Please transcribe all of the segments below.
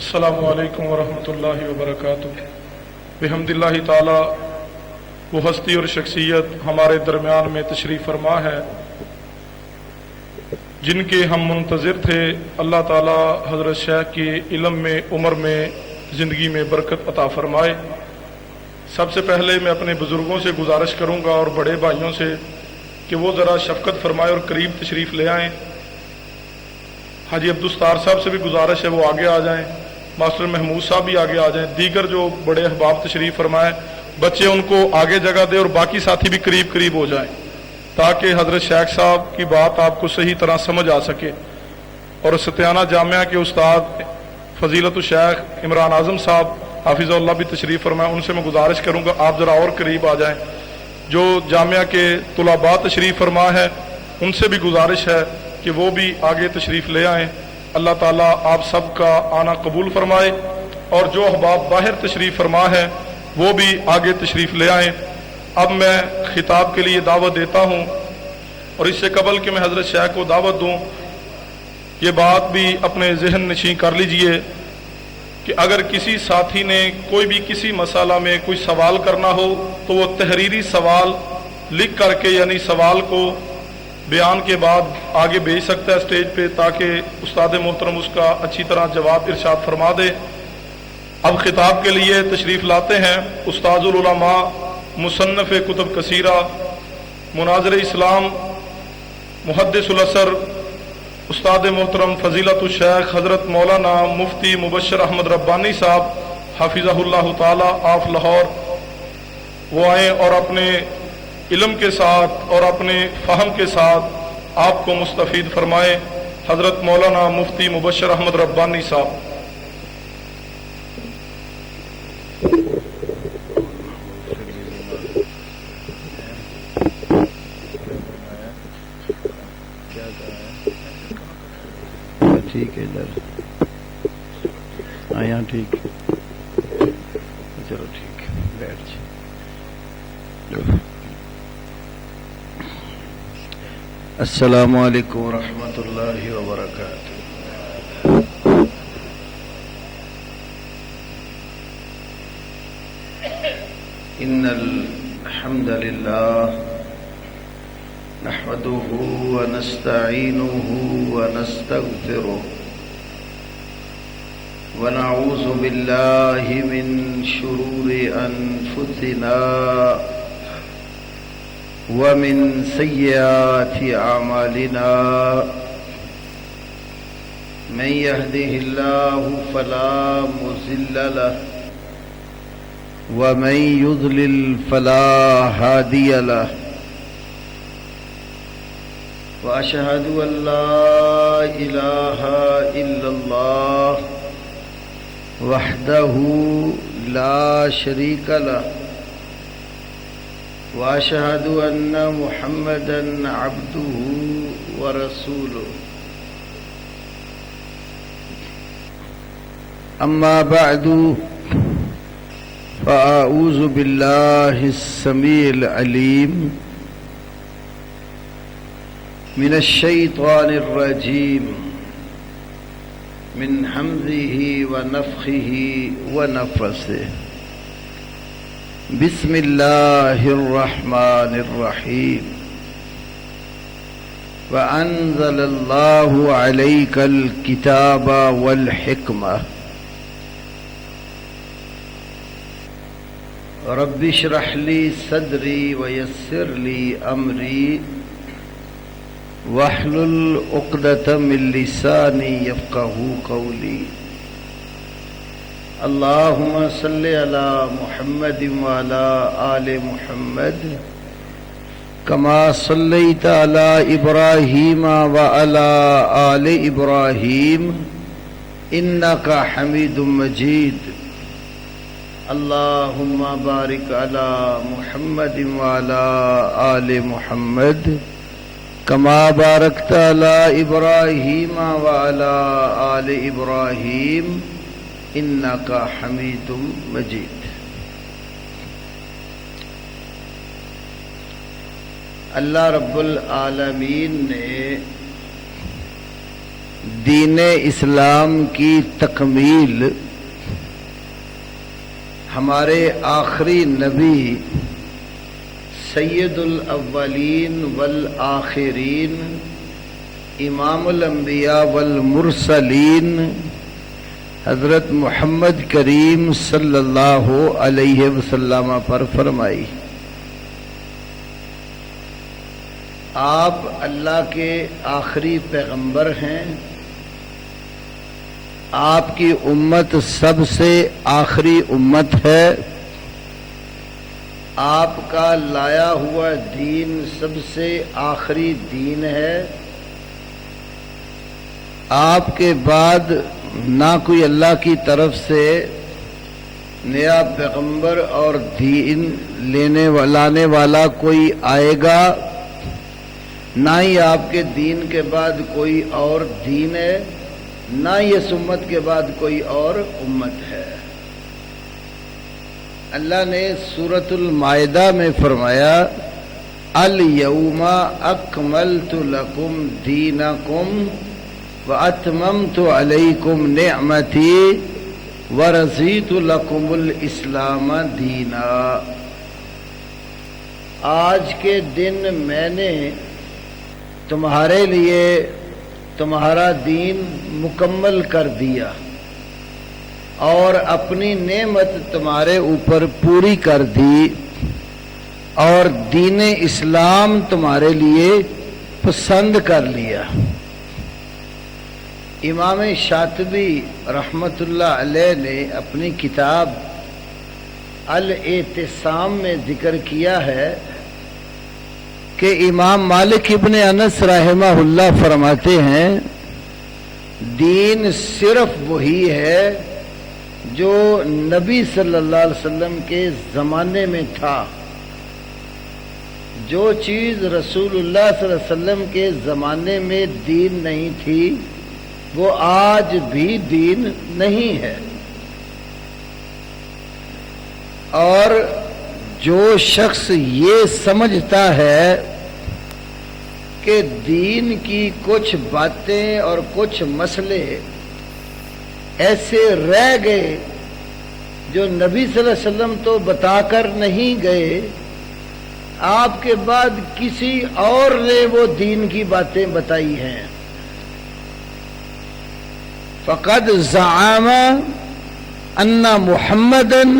السلام علیکم ورحمۃ اللہ وبرکاتہ۔ بحمد اللہ تعالی وہ ہستی اور شخصیت ہمارے درمیان میں تشریف فرما ہے جن کے ہم منتظر تھے۔ اللہ تعالی حضرت شیخ کے علم میں، عمر میں، زندگی میں برکت عطا فرمائے۔ سب سے پہلے میں اپنے بزرگوں سے گزارش کروں گا اور بڑے بھائیوں سے کہ وہ ذرا شفقت فرمائے اور قریب تشریف لے آئیں۔ حاجی عبدالستار صاحب سے بھی گزارش ہے وہ آگے آ جائیں، ماسٹر محمود صاحب بھی آگے آ جائیں، دیگر جو بڑے احباب تشریف فرمائیں، بچے ان کو آگے جگہ دیں اور باقی ساتھی بھی قریب قریب ہو جائیں تاکہ حضرت شیخ صاحب کی بات آپ کو صحیح طرح سمجھ آ سکے۔ اور ستیانہ جامعہ کے استاد فضیلت الشیخ عمران اعظم صاحب حافظ اللہ بھی تشریف فرمائیں، ان سے میں گزارش کروں گا آپ ذرا اور قریب آ جائیں۔ جو جامعہ کے طلباء تشریف فرما ہے ان سے بھی گزارش ہے کہ وہ بھی آگے تشریف لے آئیں۔ اللہ تعالیٰ آپ سب کا آنا قبول فرمائے، اور جو احباب باہر تشریف فرما ہے وہ بھی آگے تشریف لے آئیں۔ اب میں خطاب کے لیے دعوت دیتا ہوں، اور اس سے قبل کہ میں حضرت شیخ کو دعوت دوں یہ بات بھی اپنے ذہن نشین کر لیجئے کہ اگر کسی ساتھی نے کوئی بھی کسی مسئلہ میں کوئی سوال کرنا ہو تو وہ تحریری سوال لکھ کر کے، یعنی سوال کو بیان کے بعد آگے بھیج سکتا ہے اسٹیج پہ، تاکہ استاد محترم اس کا اچھی طرح جواب ارشاد فرما دے۔ اب خطاب کے لیے تشریف لاتے ہیں استاذ العلماء، مصنف کتب کثیرہ، مناظر اسلام، محدث العصر، استاد محترم فضیلت الشیخ حضرت مولانا مفتی مبشر احمد ربانی صاحب حافظہ اللہ تعالی آف لاہور، وہ آئیں اور اپنے علم کے ساتھ اور اپنے فہم کے ساتھ آپ کو مستفید فرمائیں۔ حضرت مولانا مفتی مبشر احمد ربانی صاحب۔ ٹھیک ہے ادھر آیا، ٹھیک، چلو ٹھیک ہے، بیٹھ جائیں۔ السلام علیکم ورحمۃ اللہ وبرکاتہ۔ ان الحمد للہ نحمده ونستعینه ونستغفره ونعوذ باللہ من شرور انفسنا ومن سیئات اعمالنا، من يهده الله فلا مضل له ومن يضلل فلا هادي له، وأشهد أن لا إله إلا الله وحده لا شريك له، وأشهد أن محمدا عبده ورسوله، أما بعد فأعوذ بالله السميع العليم من الشيطان الرجيم، من همزه ونفخه ونفثه، بسم الله الرحمن الرحيم، وأنزل الله عليك الكتاب والحكمة، رب اشرح لي صدري ويسر لي أمري واحلل عقدة من لساني يفقهوا قولي، اللهم صل على محمد وعلى آل محمد كما صليت على إبراهيم وعلى آل إبراهيم إنك حميد مجيد، اللهم بارك على محمد وعلى آل محمد كما باركت على إبراهيم وعلى آل إبراهيم إنك حميد مجيد۔ اللہ رب العالمین نے دین اسلام کی تکمیل ہمارے آخری نبی سید الاولین والآخرین امام الانبیاء والمرسلین حضرت محمد کریم صلی اللہ علیہ وسلم پر فرمائی۔ آپ اللہ کے آخری پیغمبر ہیں، آپ کی امت سب سے آخری امت ہے، آپ کا لایا ہوا دین سب سے آخری دین ہے، آپ کے بعد نہ کوئی اللہ کی طرف سے نیا پیغمبر اور دین لانے والا کوئی آئے گا، نہ ہی آپ کے دین کے بعد کوئی اور دین ہے، نہ ہی اس امت کے بعد کوئی اور امت ہے۔ اللہ نے سورۃ المائدہ میں فرمایا الیوم اکملت لکم دینکم واتممت علیکم نعمتی ورضیت لکم الاسلام دینا۔ آج کے دن میں نے تمہارے لیے تمہارا دین مکمل کر دیا اور اپنی نعمت تمہارے اوپر پوری کر دی اور دین اسلام تمہارے لیے پسند کر لیا۔ امام شاطبی رحمت اللہ علیہ نے اپنی کتاب الاعتصام میں ذکر کیا ہے کہ امام مالک ابن انس رحمہ اللہ فرماتے ہیں دین صرف وہی ہے جو نبی صلی اللہ علیہ وسلم کے زمانے میں تھا، جو چیز رسول اللہ صلی اللہ علیہ وسلم کے زمانے میں دین نہیں تھی وہ آج بھی دین نہیں ہے، اور جو شخص یہ سمجھتا ہے کہ دین کی کچھ باتیں اور کچھ مسئلے ایسے رہ گئے جو نبی صلی اللہ علیہ وسلم تو بتا کر نہیں گئے، آپ کے بعد کسی اور نے وہ دین کی باتیں بتائی ہیں، فقد زعم ان محمدً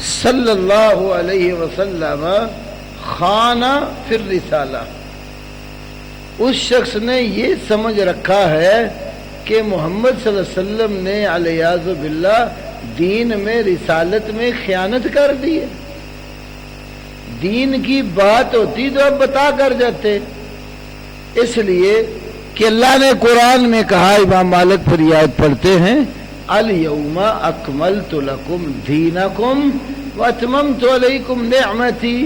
صلی اللہ علیہ وسلم خان فی الرسالہ، اس شخص نے یہ سمجھ رکھا ہے کہ محمد صلی اللہ علیہ وسلم نے علیہ باللہ دین میں رسالت میں خیانت کر دی ہے۔ دین کی بات ہوتی تو اب بتا کر جاتے، اس لیے کہ اللہ نے قرآن میں کہا، امام مالک پر آیت پڑھتے ہیں الیوم اکملت لکم دینکم واتممت علیکم نعمتی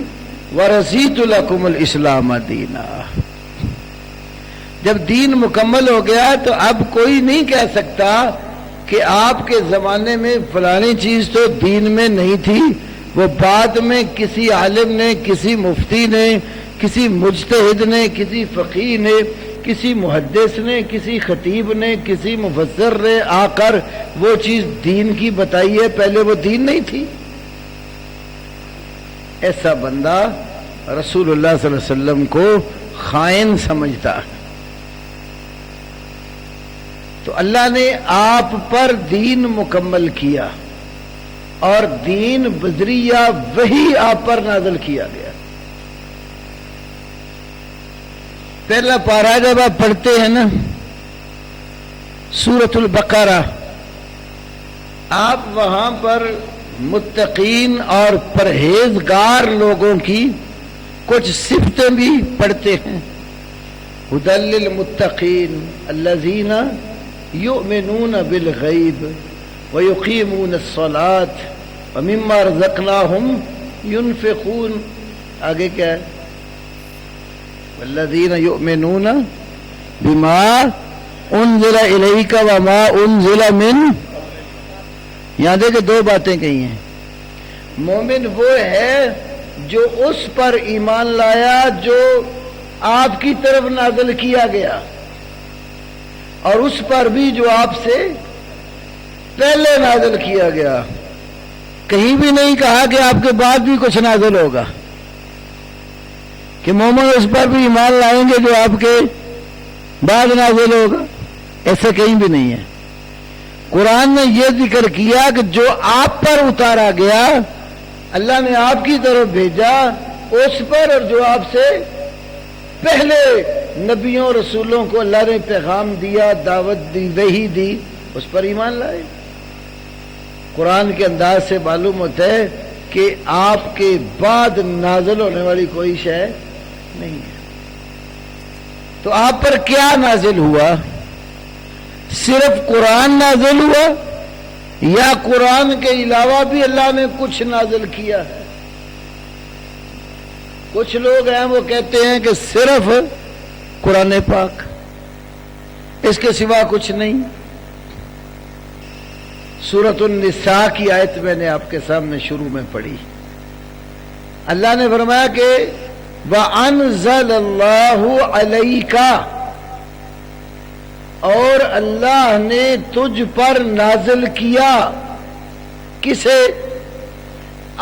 ورضیت لکم الاسلام دینا۔ جب دین مکمل ہو گیا تو اب کوئی نہیں کہہ سکتا کہ آپ کے زمانے میں فلانی چیز تو دین میں نہیں تھی، وہ بعد میں کسی عالم نے، کسی مفتی نے، کسی مجتہد نے، کسی فقیہ نے، کسی محدث نے، کسی خطیب نے، کسی مفسر نے آ کر وہ چیز دین کی بتائی ہے، پہلے وہ دین نہیں تھی۔ ایسا بندہ رسول اللہ صلی اللہ علیہ وسلم کو خائن سمجھتا ہے۔ تو اللہ نے آپ پر دین مکمل کیا اور دین بذریعہ وہی آپ پر نازل کیا گیا۔ پہلا پارہ جب آپ پڑھتے ہیں نا سورۃ البقرہ، آپ وہاں پر متقین اور پرہیزگار لوگوں کی کچھ صفتیں بھی پڑھتے ہیں۔ ھدی للمتقین الذین یؤمنون بالغیب ویقیمون الصلاة ومما رزقناہم ينفقون۔ آگے کیا ہے؟ والذین یؤمنون بما انزل الیک وما انزل من، یہاں دیکھیں دو باتیں کہی ہیں۔ مومن وہ ہے جو اس پر ایمان لایا جو آپ کی طرف نازل کیا گیا، اور اس پر بھی جو آپ سے پہلے نازل کیا گیا. کہیں بھی نہیں کہا کہ آپ کے بعد بھی کچھ نازل ہوگا، کہ مومن اس پر بھی ایمان لائیں گے جو آپ کے بعد نازل ہوگا. ایسا کہیں بھی نہیں ہے. قرآن نے یہ ذکر کیا کہ جو آپ پر اتارا گیا، اللہ نے آپ کی طرف بھیجا، اس پر اور جو آپ سے پہلے نبیوں رسولوں کو اللہ نے پیغام دیا، دعوت دی، وحی دی، اس پر ایمان لائے. قرآن کے انداز سے معلوم ہوتا ہے کہ آپ کے بعد نازل ہونے والی کوئی شے نہیں ہے. تو آپ پر کیا نازل ہوا؟ صرف قرآن نازل ہوا یا قرآن کے علاوہ بھی اللہ نے کچھ نازل کیا ہے؟ کچھ لوگ ہیں وہ کہتے ہیں کہ صرف قرآن پاک، اس کے سوا کچھ نہیں. سورۃ النساء کی آیت میں نے آپ کے سامنے شروع میں پڑھی. اللہ نے فرمایا کہ وَأَنزَلَ اللَّهُ عَلَيْكَ، اور اللہ نے تجھ پر نازل کیا. کسے؟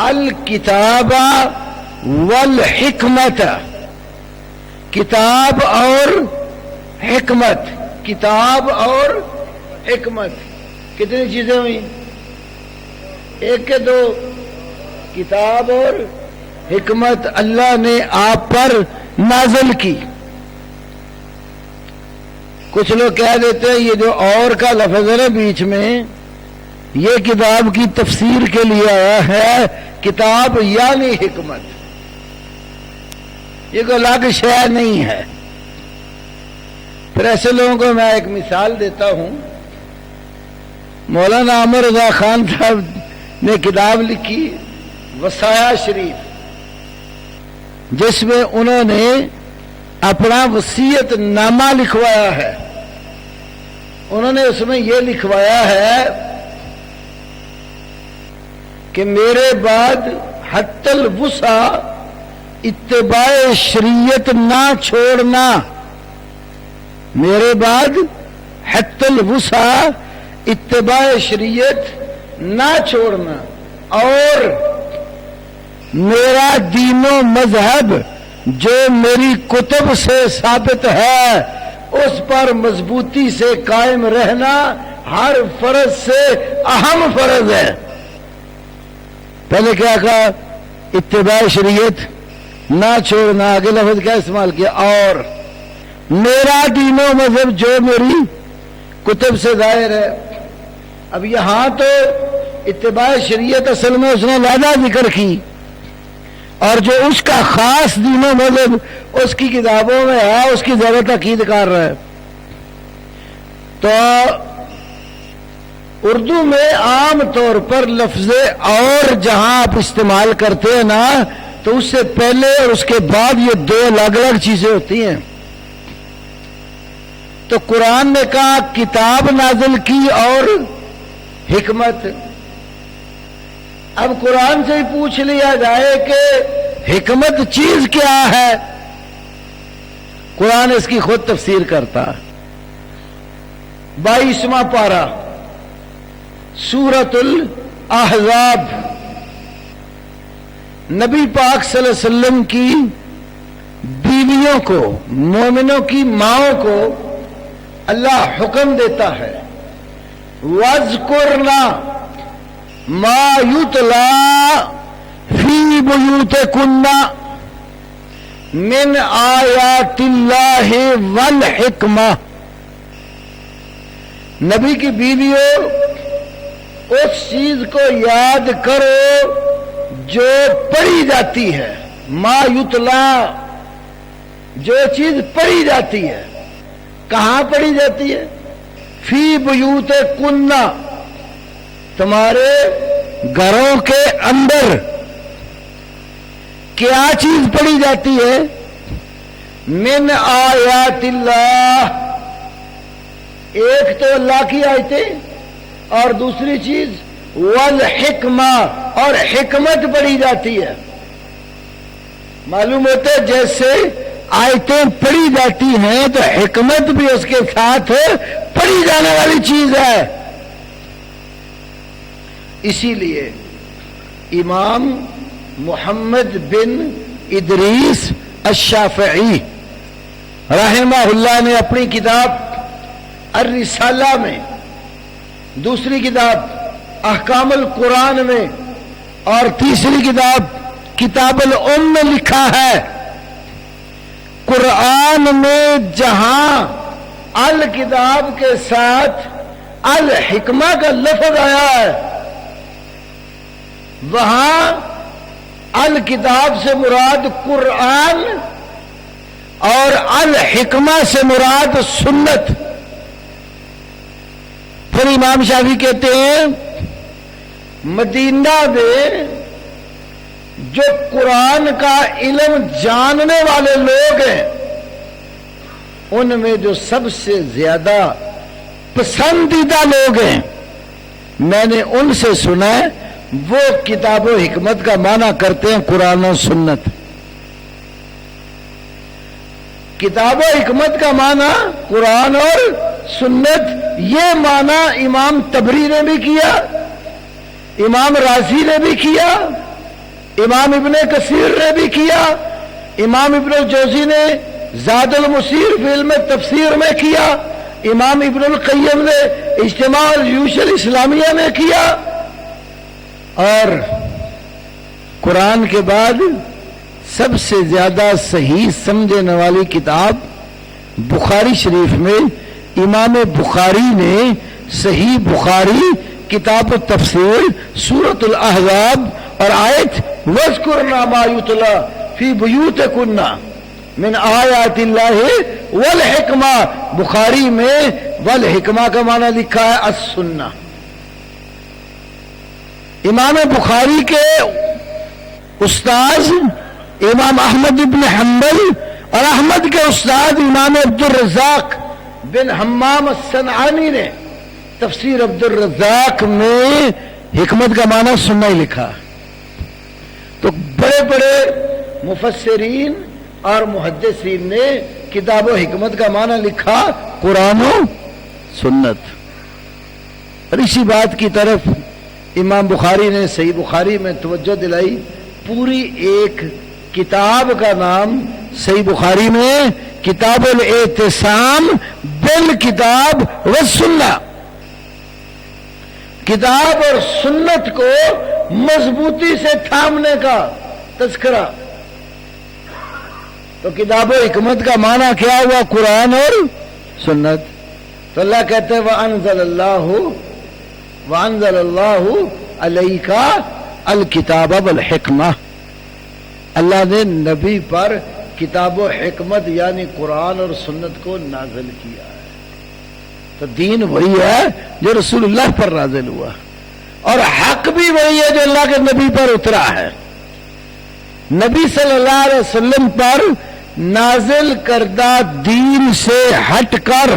الکتاب والحکمت، کتاب اور حکمت. کتاب اور حکمت کتنی چیزیں ہوئی؟ ایک کے دو. کتاب اور حکمت اللہ نے آپ پر نازل کی. کچھ لوگ کہہ دیتے ہیں یہ جو اور کا لفظ ہے بیچ میں، یہ کتاب کی تفسیر کے لیے آیا ہے. کتاب یعنی حکمت، یہ کوئی الگ شے نہیں ہے. پھر ایسے لوگوں کو میں ایک مثال دیتا ہوں. مولانا عامر رضا خان صاحب نے کتاب لکھی وصایا شریف، جس میں انہوں نے اپنا وصیت نامہ لکھوایا ہے. انہوں نے اس میں یہ لکھوایا ہے کہ میرے بعد حتی الوسع اتباع شریعت نہ چھوڑنا. میرے بعد حتی الوسع اتباع شریعت نہ چھوڑنا، اور میرا دین و مذہب جو میری کتب سے ثابت ہے اس پر مضبوطی سے قائم رہنا ہر فرض سے اہم فرض ہے. پہلے کیا کہا؟ اتباع شریعت نہ چھوڑنا. آگے لفظ کیا استعمال کیا؟ اور میرا دین و مذہب جو میری کتب سے ظاہر ہے. اب یہاں تو اتباع شریعت اصل میں اس نے علیحدہ ذکر کی، اور جو اس کا خاص دین و مذہب اس کی کتابوں میں ہے اس کی زیادہ تاکید کر رہا ہے. تو اردو میں عام طور پر لفظ اور جہاں آپ استعمال کرتے ہیں نا، تو اس سے پہلے اور اس کے بعد یہ دو الگ الگ چیزیں ہوتی ہیں. تو قرآن نے کہا کتاب نازل کی اور حکمت. اب قرآن سے ہی پوچھ لیا جائے کہ حکمت چیز کیا ہے؟ قرآن اس کی خود تفسیر کرتا. 22واں پارہ سورۃ الاحزاب. نبی پاک صلی اللہ علیہ وسلم کی بیویوں کو، مومنوں کی ماؤں کو اللہ حکم دیتا ہے وَاذْكُرْنَا مَا يُتْلَى فِي بُيُوتِكُنَّ مِنْ آیَاتِ اللَّهِ وَالْحِکْمَةِ. نبی کی بیویوں اس چیز کو یاد کرو جو پڑھی جاتی ہے. ما یتلا، جو چیز پڑھی جاتی ہے. کہاں پڑھی جاتی ہے؟ فی بیوت کنہ، تمہارے گھروں کے اندر. کیا چیز پڑھی جاتی ہے؟ من آیات اللہ، ایک تو اللہ کی آیتیں اور دوسری چیز والحکمہ، اور حکمت پڑھی جاتی ہے. معلوم ہوتا ہے جیسے آیتیں پڑھی جاتی ہیں تو حکمت بھی اس کے ساتھ پڑھی جانے والی چیز ہے. اسی لیے امام محمد بن ادریس الشافعی رحمہ اللہ نے اپنی کتاب الرسالہ میں، دوسری کتاب احکام القرآن میں، اور تیسری کتاب کتاب الام میں لکھا ہے، قرآن میں جہاں الکتاب کے ساتھ الحکمہ کا لفظ آیا ہے وہاں الکتاب سے مراد قرآن اور الحکمہ سے مراد سنت. پھر امام شافعی کہتے ہیں مدینہ میں جو قرآن کا علم جاننے والے لوگ ہیں ان میں جو سب سے زیادہ پسندیدہ لوگ ہیں میں نے ان سے سنا ہے وہ کتاب و حکمت کا معنی کرتے ہیں قرآن و سنت. کتاب و حکمت کا معنی قرآن اور سنت، یہ معنی امام طبری نے بھی کیا، امام رازی نے بھی کیا، امام ابن کثیر نے بھی کیا، امام ابن الجوزی نے زاد المسیر فی علم تفسیر میں کیا، امام ابن القیم نے اجتماع الجیوش الاسلامیہ میں کیا. اور قرآن کے بعد سب سے زیادہ صحیح سمجھنے والی کتاب بخاری شریف میں امام بخاری نے صحیح بخاری کتاب التفسیر سورۃ الاحزاب اور آیت وَاذْكُرْنَا مَا يُتْلَى فِي بُيُوتِكُنَّ مِنْ آیات اللہ والحکمہ، بخاری میں والحکمہ کا معنی لکھا ہے السنہ. امام بخاری کے استاذ امام احمد بن حنبل اور احمد کے استاد امام عبد الرزاق بن حمام الصنعانی نے تفسیر عبد الرزاق میں حکمت کا معنی سننا ہی لکھا. تو بڑے بڑے مفسرین اور محدثین نے کتاب و حکمت کا معنی لکھا قرآن و سنت. اور اسی بات کی طرف امام بخاری نے صحیح بخاری میں توجہ دلائی. پوری ایک کتاب کا نام صحیح بخاری میں کتاب الاعتصام بالکتاب والسنہ، کتاب اور سنت کو مضبوطی سے تھامنے کا تذکرہ. تو کتاب و حکمت کا معنی کیا ہوا؟ قرآن اور سنت. تو اللہ کہتے ہیں وَأَنزَلَ اللَّهُ عَلَيْكَ الْكِتَابَ وَالْحِكْمَةَ، اللہ نے نبی پر کتاب و حکمت یعنی قرآن اور سنت کو نازل کیا ہے. تو دین وہی ہے جو رسول اللہ پر نازل ہوا، اور حق بھی وہی ہے جو اللہ کے نبی پر اترا ہے. نبی صلی اللہ علیہ وسلم پر نازل کردہ دین سے ہٹ کر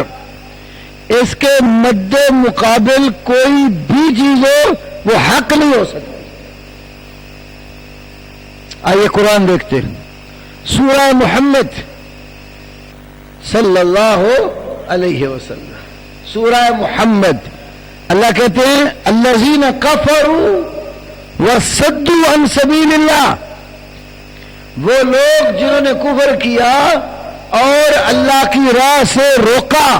اس کے مد مقابل کوئی بھی چیز ہو وہ حق نہیں ہو سکتی. آئیے قرآن دیکھتے ہیں. سورہ محمد صلی اللہ علیہ وسلم، سورہ محمد، اللہ کہتے ہیں الذین کفروا وصدوا عن سبیل اللہ، وہ لوگ جنہوں نے کفر کیا اور اللہ کی راہ سے روکا.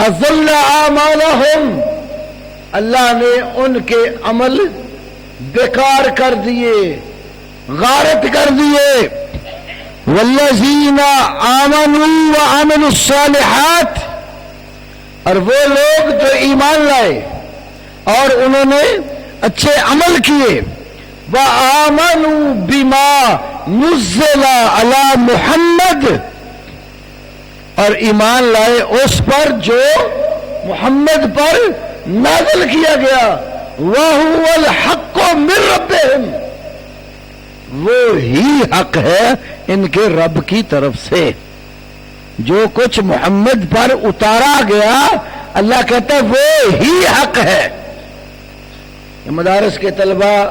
اضل اعمالہم، اللہ نے ان کے عمل بیکار کر دیے، غارت کر دیے. والذین آمنوا وعملوا الصالحات، اور وہ لوگ جو ایمان لائے اور انہوں نے اچھے عمل کیے. وآمنوا بما نزل علی محمد، اور ایمان لائے اس پر جو محمد پر نازل کیا گیا. وَهُوَ الْحَقُّ مِن رَبِّهِمْ، وہ ہی حق ہے ان کے رب کی طرف سے. جو کچھ محمد پر اتارا گیا اللہ کہتا ہے وہ ہی حق ہے. مدارس کے طلباء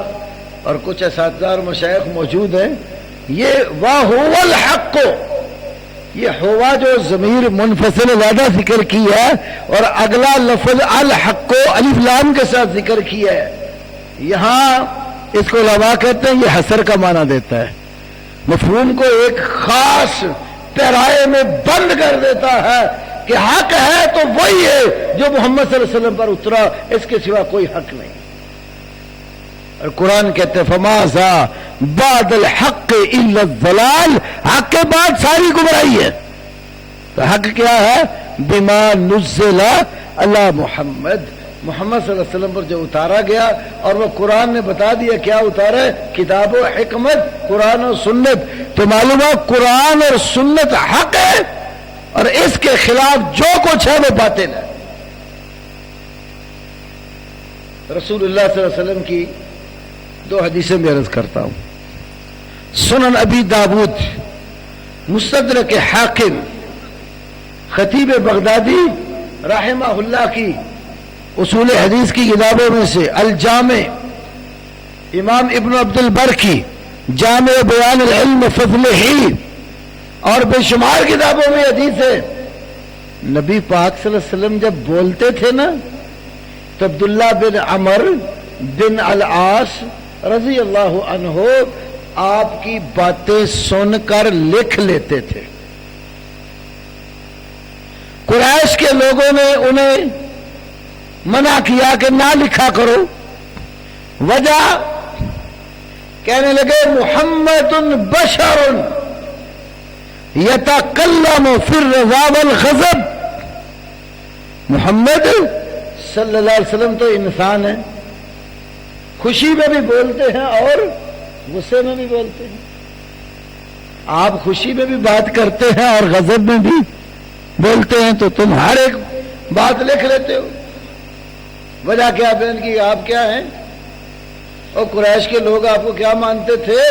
اور کچھ اساتذہ اور مشائخ موجود ہیں، یہ وَهُوَ الْحَقُّ، یہ ہوا جو ضمیر منفصل علیحدہ ذکر کی ہے اور اگلا لفظ الحق کو الف لام کے ساتھ ذکر کیا ہے، یہاں اس کو علماء کہتے ہیں یہ حصر کا معنی دیتا ہے، مفہوم کو ایک خاص پیرائے میں بند کر دیتا ہے کہ حق ہے تو وہی ہے جو محمد صلی اللہ علیہ وسلم پر اترا، اس کے سوا کوئی حق نہیں۔ اور قرآن کہتے ہیں فَمَاذَا بَعْدَ الْحَقِّ إِلَّا الضَّلَالُ، حق کے بعد ساری گمراہی ہے۔ تو حق کیا ہے؟ بِمَا نُزِّلَ عَلَى محمد، محمد صلی اللہ علیہ وسلم پر جو اتارا گیا، اور وہ قرآن نے بتا دیا کیا اتارا ہے، کتاب و حکمت، قرآن و سنت۔ تو معلوم ہے قرآن اور سنت حق ہے اور اس کے خلاف جو کچھ ہے وہ باطل ہے۔ رسول اللہ صلی اللہ علیہ وسلم کی دو حدیثیں میں عرض کرتا ہوں۔ سنن ابی داود، مستدرک حاکم، خطیب بغدادی رحمہ اللہ کی اصول حدیث کی کتابوں میں سے الجامع، امام ابن عبد البر کی جامع بیان العلم فضلہ، اور بے شمار کتابوں میں حدیث ہے۔ نبی پاک صلی اللہ علیہ وسلم جب بولتے تھے نا تو عبداللہ بن عمر بن العاص رضی اللہ عنہ آپ کی باتیں سن کر لکھ لیتے تھے۔ قریش کے لوگوں نے انہیں منع کیا کہ نہ لکھا کرو، وجہ کہنے لگے محمد بشر یتکلم فی الرضا والغضب، محمد صلی اللہ علیہ وسلم تو انسان ہے، خوشی میں بھی بولتے ہیں اور غصے میں بھی بولتے ہیں۔ آپ خوشی میں بھی بات کرتے ہیں اور غضب میں بھی بولتے ہیں، تو تم ہر ایک بات لکھ لیتے ہو۔ وجہ کیا بیان کی؟ آپ کیا ہیں؟ اور قریش کے لوگ آپ کو کیا مانتے تھے؟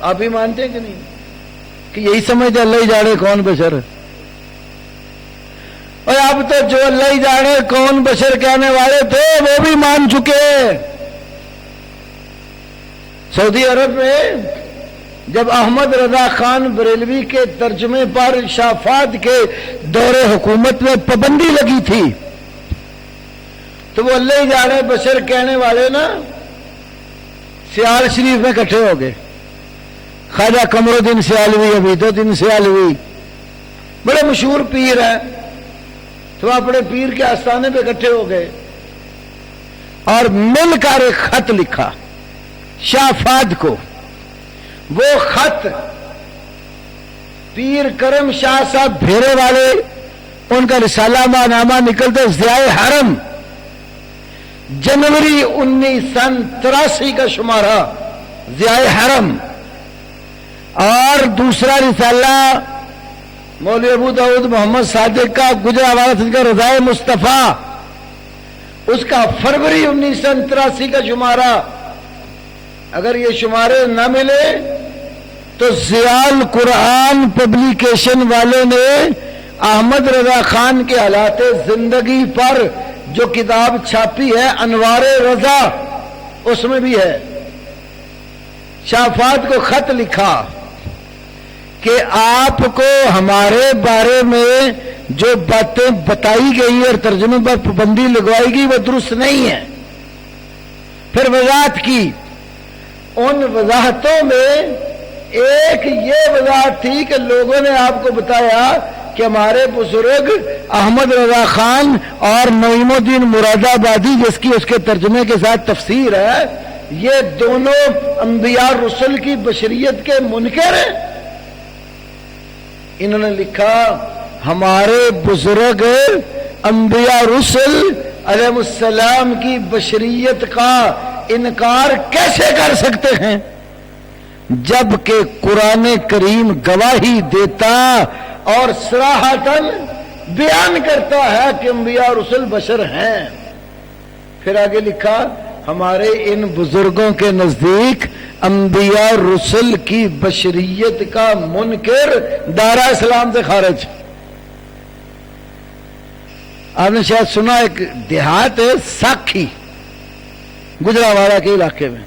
آپ ہی مانتے ہیں کہ نہیں؟ کہ یہی سمجھتے اللہ ہی جانے کون بشر ہے، اور اب تو جو اللہ ہی جانے کون بشر کہنے والے تھے وہ بھی مان چکے۔ سعودی عرب میں جب احمد رضا خان بریلوی کے ترجمے پر شافات کے دور حکومت میں پابندی لگی تھی تو وہ اللہ ہی جانے بشر کہنے والے نا سیال شریف میں اکٹھے ہو گئے۔ خواجہ قمر الدین سیالوی، عبید الدین سیالوی بڑے مشہور پیر ہیں، تو اپنے پیر کے آستانے پہ اکٹھے ہو گئے اور مل کر ایک خط لکھا شافاد کو۔ وہ خط پیر کرم شاہ صاحب بھیرے والے، ان کا رسالہ نامہ نکلتے ضیاء حرم، جنوری 1983 کا شمارہ ضیاء حرم، اور دوسرا رسالہ مولوی ابو داؤد محمد صادق کا گجرانوالہ کا رضائے مصطفیٰ، اس کا فروری 1983 کا شمارہ۔ اگر یہ شمارے نہ ملے تو ضیاء القرآن پبلیکیشن والوں نے احمد رضا خان کے حالات زندگی پر جو کتاب چھاپی ہے انوار رضا، اس میں بھی ہے۔ شافات کو خط لکھا کہ آپ کو ہمارے بارے میں جو باتیں بتائی گئی اور ترجمے پر پابندی لگوائی گئی وہ درست نہیں ہے۔ پھر وضاحت کی، ان وضاحتوں میں ایک یہ وضاحت تھی کہ لوگوں نے آپ کو بتایا کہ ہمارے بزرگ احمد رضا خان اور نعیم الدین مراد آبادی، جس کی اس کے ترجمے کے ساتھ تفسیر ہے، یہ دونوں انبیاء رسل کی بشریت کے منکر ہیں۔ انہوں نے لکھا ہمارے بزرگ انبیاء رسل علیہ السلام کی بشریت کا انکار کیسے کر سکتے ہیں جبکہ قرآن کریم گواہی دیتا اور صراحتاً بیان کرتا ہے کہ انبیاء رسل بشر ہیں۔ پھر آگے لکھا ہمارے ان بزرگوں کے نزدیک انبیاء رسل کی بشریت کا منکر دائرہ اسلام سے خارج۔ آپ نے شاید سنا ایک دیہات ہے ساکھی، گجرانوالہ کے علاقے میں،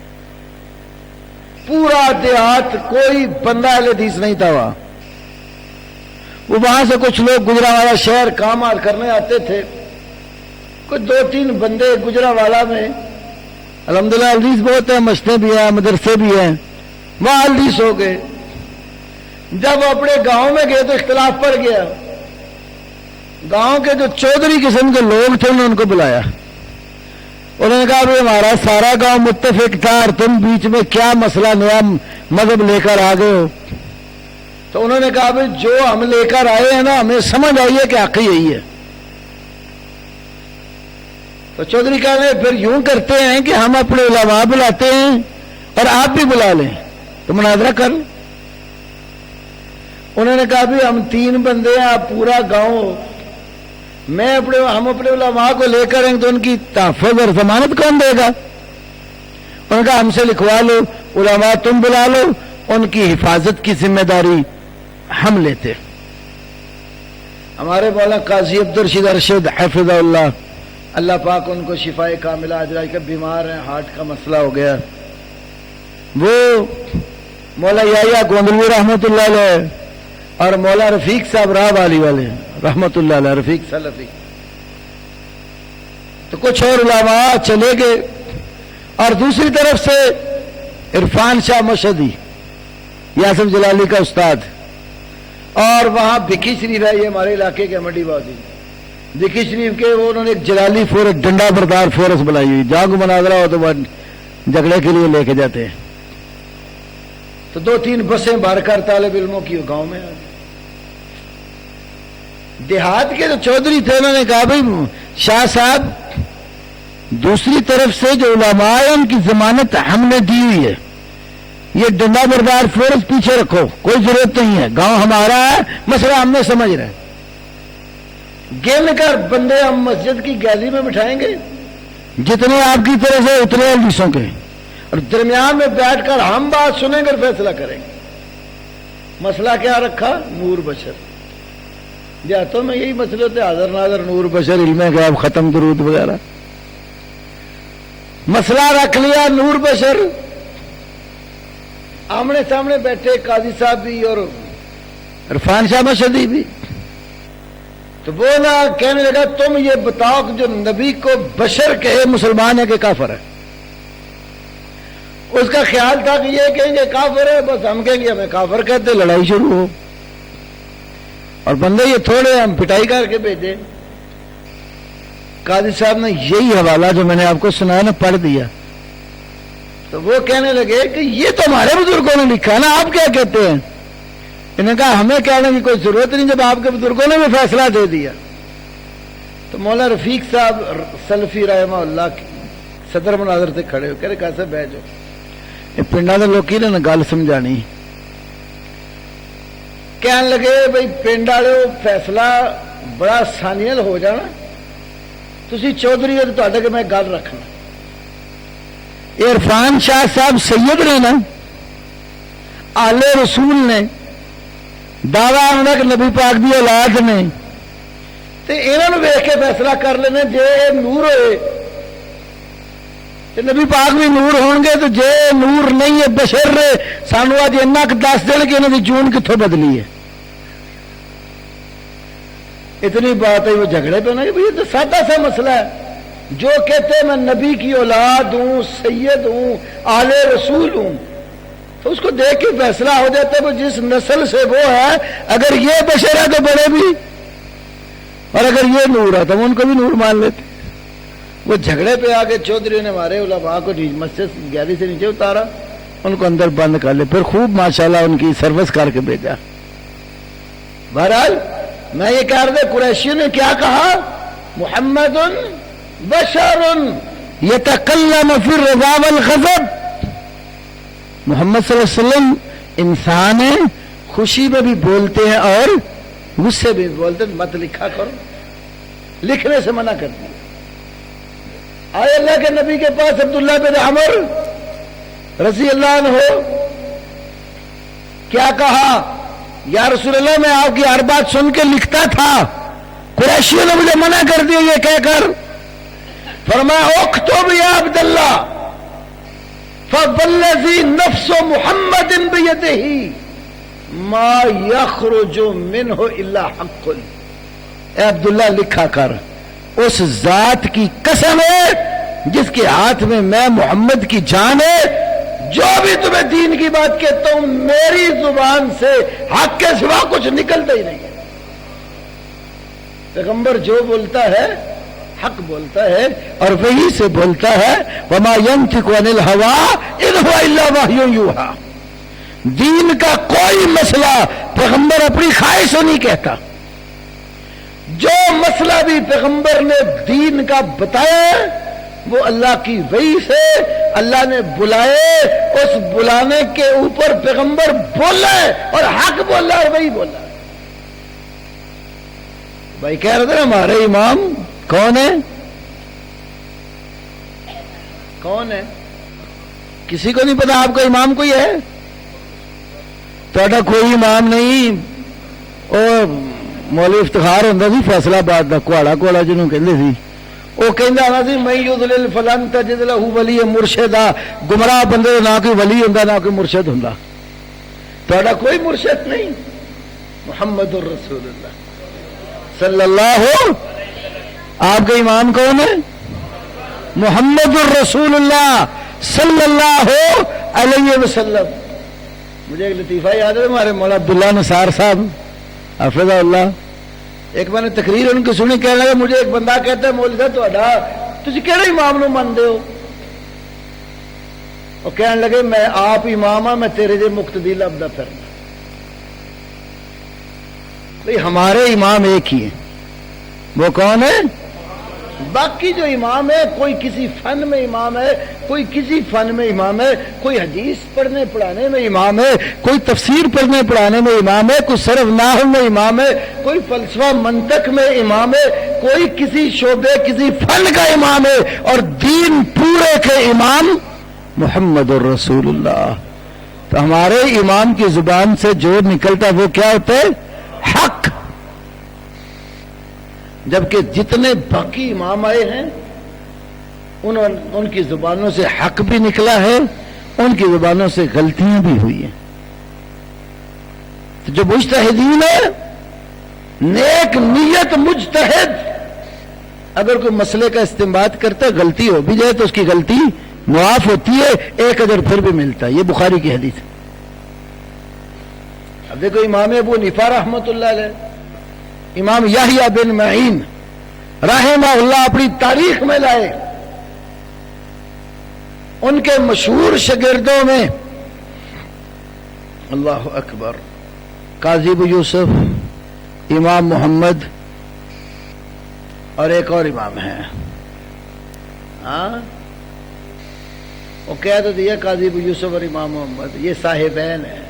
پورا دیہات کوئی بندہ اہل حدیث نہیں تھا وہاں. وہ وہاں سے کچھ لوگ گجرانوالا شہر کام کرنے آتے تھے. کچھ 2-3 بندے گجرانوالا میں الحمدللہ حدیث بہت ہے، مسجدیں بھی ہیں، مدرسے بھی ہیں، وہاں حدیث ہو گئے. جب وہ اپنے گاؤں میں گئے تو اختلاف پڑ گیا. گاؤں کے جو چودھری قسم کے لوگ تھے انہوں نے ان کو بلایا. انہوں نے کہا بھائی ہمارا سارا گاؤں متفق تھا اور تم بیچ میں کیا مسئلہ نیا مذہب لے کر آ گئے ہو؟ تو انہوں نے کہا بھائی جو ہم لے کر آئے ہیں نا ہمیں سمجھ آئی ہے کہ حق یہی ہے. تو چودھری کہا نے پھر یوں کرتے ہیں کہ ہم اپنے علماء بلاتے ہیں اور آپ بھی بلا لیں تو مناظرہ کر لیں. انہوں نے کہا بھی ہم 3 بندے ہیں، آپ پورا گاؤں، ہم اپنے علماء کو لے کر آئیں تو ان کی تحفظ اور ضمانت کون دے گا؟ انہوں نے کہا ہم سے لکھوا لو، علماء تم بلا لو، ان کی حفاظت کی ذمہ داری ہم لیتے. ہمارے مولانا قاضی عبدالرشید ارشد حفظہ اللہ، اللہ پاک ان کو شفا کاملہ عاجلہ کا، بیمار ہیں، ہارٹ کا مسئلہ ہو گیا. وہ مولا یحییٰ گوندلوی رحمۃ اللہ علیہ اور مولا رفیق صاحب راہ والی والے رحمۃ اللہ علیہ، رفیق سلفی، تو کچھ اور علماء چلے گئے. اور دوسری طرف سے عرفان شاہ مشہدی، یاسف جلالی کا استاد، اور وہاں بھکی شریف ہے، یہ ہمارے علاقے کے منڈی بازی، بھکی شریف کے وہ انہوں نے ایک جلالی فورس، ڈنڈا بردار فورس بنائی ہوئی، جہاں کو مناظرہ ہو تو وہ جھگڑے کے لیے لے کے جاتے ہیں. تو 2-3 بسیں بھر کر طالب علموں کی گاؤں میں. دیہات کے جو چودھری تھے انہوں نے کہا بھائی شاہ صاحب دوسری طرف سے جو علماء ہیں ان کی ضمانت ہم نے دی ہوئی ہے، یہ ڈنڈا بردار فورس پیچھے رکھو، کوئی ضرورت نہیں ہے، گاؤں ہمارا ہے، مسئلہ ہم نے سمجھ رہے ہیں. گن کر بندے ہم مسجد کی گیلری میں بٹھائیں گے جتنے آپ کی طرف سے اتنے حدیثوں کے، اور درمیان میں بیٹھ کر ہم بات سنیں گے اور فیصلہ کریں گے. مسئلہ کیا رکھا؟ نور بشر. دیہاتوں میں یہی مسئلے ہوتے، حاضر ناظر، نور بشر، علم غیب، ختم درود وغیرہ. مسئلہ رکھ لیا نور بشر، آمنے سامنے بیٹھے قاضی صاحب بھی اور عرفان شاہ مشہدی بھی. تو وہ نہ کہنے لگا تم یہ بتاؤ کہ جو نبی کو بشر کہے مسلمان ہے کہ کافر ہے؟ اس کا خیال تھا کہ یہ کہیں گے کافر ہے، بس ہم کہیں گے ہمیں کافر کہتے، لڑائی شروع ہو. اور بندے یہ تھوڑے ہم پٹائی کر کے بھیجے. قاضی صاحب نے یہی حوالہ جو میں نے آپ کو سنایا نا پڑھ دیا. تو وہ کہنے لگے کہ یہ تو ہمارے بزرگوں نے لکھا نا، آپ کیا کہتے ہیں؟ انہوں نے کہا ہمیں کہنے کی کوئی ضرورت نہیں جب آپ کے بزرگوں نے بھی فیصلہ دے دیا. تو مولا رفیق صاحب سلفی رحمہ اللہ صدر مناظر سے کھڑے ہو کہہ رہے کیسے بیٹھ جاؤ، یہ پنڈا دے لوکی نے گل سمجھانی. کہنے لگے بھائی پنڈ والے فیصلہ بڑا سانیل ہو جانا، تسی چودھری ہو تو تہاڈے کے میں گل رکھنا. عرفان شاہ صاحب سید نے نا، آل رسول نے، دعویٰ ہونا کہ نبی پاک دی اولاد نے، تے انہاں نوں ویکھ کے فیصلہ کر لینے جے نور ہوئے تے نبی پاک بھی نور ہون گے، تو جے نور نہیں ہے بشر رہے سانو اج انہاں کہ دس دین کہ انہاں دی جون کتھوں بدلی ہے. اتنی بات ہے وہ جھگڑے پہ نا کہ یہ تو سادہ سا مسئلہ ہے. جو کہتے ہیں میں نبی کی اولاد ہوں، سید ہوں، آل رسول ہوں، تو اس کو دیکھ کے فیصلہ ہو جاتا ہے وہ جس نسل سے وہ ہے، اگر یہ بشر ہے تو بڑے بھی، اور اگر یہ نور ہے تو ان کو بھی نور مان لیتے. وہ جھگڑے پہ آگے چودھری نے ہمارے علماء کو مسجد گیلری سے نیچے اتارا، ان کو اندر بند کر لے، پھر خوب ماشاءاللہ ان کی سروس کر کے بھیجا. بہرحال میں یہ کہہ رہا قریشیوں نے کیا کہا؟ محمد بشر یتکلم فی الرضا والغضب. محمد صلی اللہ علیہ وسلم انسان ہیں، خوشی میں بھی بولتے ہیں اور غصے میں بھی بولتے ہیں. مت لکھا کرو، لکھنے سے منع کر دیا. آئے اللہ کے نبی کے پاس عبداللہ بن عمر رضی اللہ عنہ، کیا کہا؟ یا رسول اللہ میں آپ کی ہر بات سن کے لکھتا تھا، قریشیوں نے مجھے منع کر دیا یہ کہہ کر. فرمایا اکتب یا عبداللہ، فوالذی نفس محمد بیدہ ما یخرج منہ الا حق. اے عبداللہ لکھا کر، اس ذات کی قسم ہے جس کے ہاتھ میں محمد کی جان ہے، جو بھی تمہیں دین کی بات کہتا ہوں میری زبان سے حق کے سوا کچھ نکلتا ہی نہیں ہے. پیغمبر جو بولتا ہے حق بولتا ہے اور وہی سے بولتا ہے. وما ينطق عن الهوى ان هو الا وحی یوحى. دین کا کوئی مسئلہ پیغمبر اپنی خواہش سے نہیں کہتا. جو مسئلہ بھی پیغمبر نے دین کا بتایا ہے وہ اللہ کی وحی سے اللہ نے بلائے، اس بلانے کے اوپر پیغمبر بولا ہے اور حق بولا ہے، وہی بولا ہے. بھائی کہہ رہے تھے ہمارے امام کون ہے؟ کون ہے؟ کسی کو نہیں پتا آپ کا امام کوئی ہے؟ تہاڈا کوئی امام نہیں. اور مولوی افتخار ہوندا سی فیصل آباد دا، کوڑا جنوں کہندے سی، وہ کہندا ہونا سی میں یضلل فلن تجد له ولی مرشدا. گمراہ بندے نہ کوئی ولی ہوندا نہ کوئی مرشد ہوندا. تہاڈا کوئی مرشد نہیں. محمد الرسول اللہ صلی اللہ. آپ کا امام کون ہے؟ محمد الرسول اللہ صلی اللہ علیہ وسلم. مجھے ایک لطیفہ یاد ہے، ہمارے مولا عبداللہ نثار صاحب حافظ اللہ، ایک میں نے تقریر ان کی سنی، کہنے لگا مجھے ایک بندہ کہتا ہے مولوی صاحب تسی کہڑے امام نو مانتے ہو؟ اور کہنے لگے میں آپ امام ہاں، میں تیرے جے مقتدی لبدا پھرنا. بھئی ہمارے امام ایک ہی ہیں. وہ کون ہے؟ باقی جو امام ہے کوئی کسی فن میں امام ہے، کوئی کسی فن میں امام ہے، کوئی حدیث پڑھنے پڑھانے میں امام ہے، کوئی تفسیر پڑھنے پڑھانے میں امام ہے، کوئی صرف نحو میں امام ہے، کوئی فلسفہ منطق میں امام ہے، کوئی کسی شعبے کسی فن کا امام ہے، اور دین پورے کے امام محمد الرسول اللہ. تو ہمارے امام کی زبان سے جو نکلتا وہ کیا ہوتا ہے؟ حق. جبکہ جتنے باقی امام آئے ہیں ان کی زبانوں سے حق بھی نکلا ہے، ان کی زبانوں سے غلطیاں بھی ہوئی ہیں. تو جو مجتہدین ہے، نیک نیت مجتہد اگر کوئی مسئلے کا استنباط کرتا ہے غلطی ہو بھی جائے تو اس کی غلطی معاف ہوتی ہے، ایک اجر پھر بھی ملتا ہے. یہ بخاری کی حدیث ہے. اب دیکھو امام ابو حنیفہ رحمۃ اللہ علیہ، امام یحییٰ بن معین رحمہ اللہ اپنی تاریخ میں لائے. ان کے مشہور شاگردوں میں اللہ اکبر قاضی ابو یوسف، امام محمد اور ایک اور امام ہے. ہاں وہ کہہ تو دیا قاضی ابو یوسف اور امام محمد یہ صاحبین ہیں،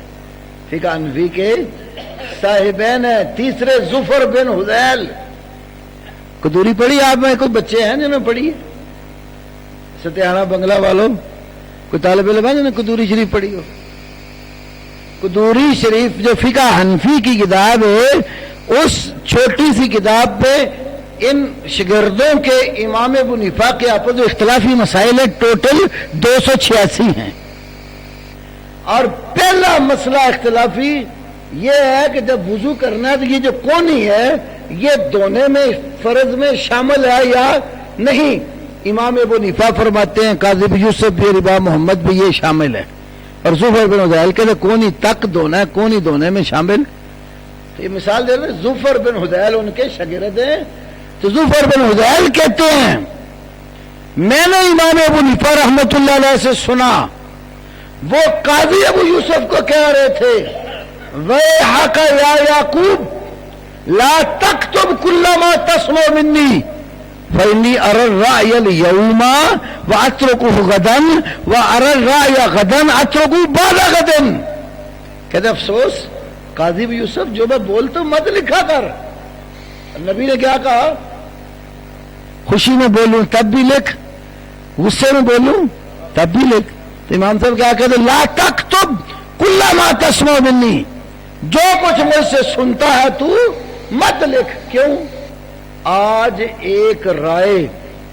فقہ حنفی کے صاحبین ہیں. تیسرے ظفر بن حذیل. قدوری پڑھی آپ میں؟ کوئی بچے ہیں جنہوں نے پڑھی ہے؟ ستیانہ بنگلہ والوں کوئی طالب علم ہے جنہوں نے قدوری شریف پڑھی ہو؟ قدوری شریف جو فقہ حنفی کی کتاب ہے، اس چھوٹی سی کتاب پہ ان شاگردوں کے امام ابو حنیفہ کے آپس جو اختلافی مسائل ہیں ٹوٹل 286 ہیں. اور پہلا مسئلہ اختلافی یہ ہے کہ جب وضو کرنا ہے تو یہ جو کونی ہے یہ دھونے میں فرض میں شامل ہے یا نہیں. امام ابو حنیفہ فرماتے ہیں، قاضی ابو یوسف بھی اور امام محمد بھی یہ شامل ہے، اور ظفر بن حذیل کہتے ہیں کونی تک دھونا ہے، کونی دھونے میں شامل. تو یہ مثال دے رہے ہیں، ظفر بن حذیل ان کے شاگرد ہیں. تو ظفر بن حذیل کہتے ہیں میں نے امام ابو حنیفہ رحمۃ اللہ علیہ سے سنا، وہ قاضی ابو یوسف کو کہہ رہے تھے ویحک یا یعقوب لا تکتب کل ما تسمع منی فإنی اری الرأی اليوم واترکہ غدا واری الرأی غدا اترکہ بعد غد. کہتے افسوس قاضی ابو یوسف جو میں بولتا ہوں مت لکھا کر. نبی نے کیا کہا؟ خوشی میں بولوں تب بھی لکھ، غصے میں بولوں تب بھی لکھ. تو امام صاحب کیا کہتے لا تکتب کل ما تسمع منی، جو کچھ مجھ سے سنتا ہے تو مت لکھ. کیوں؟ آج ایک رائے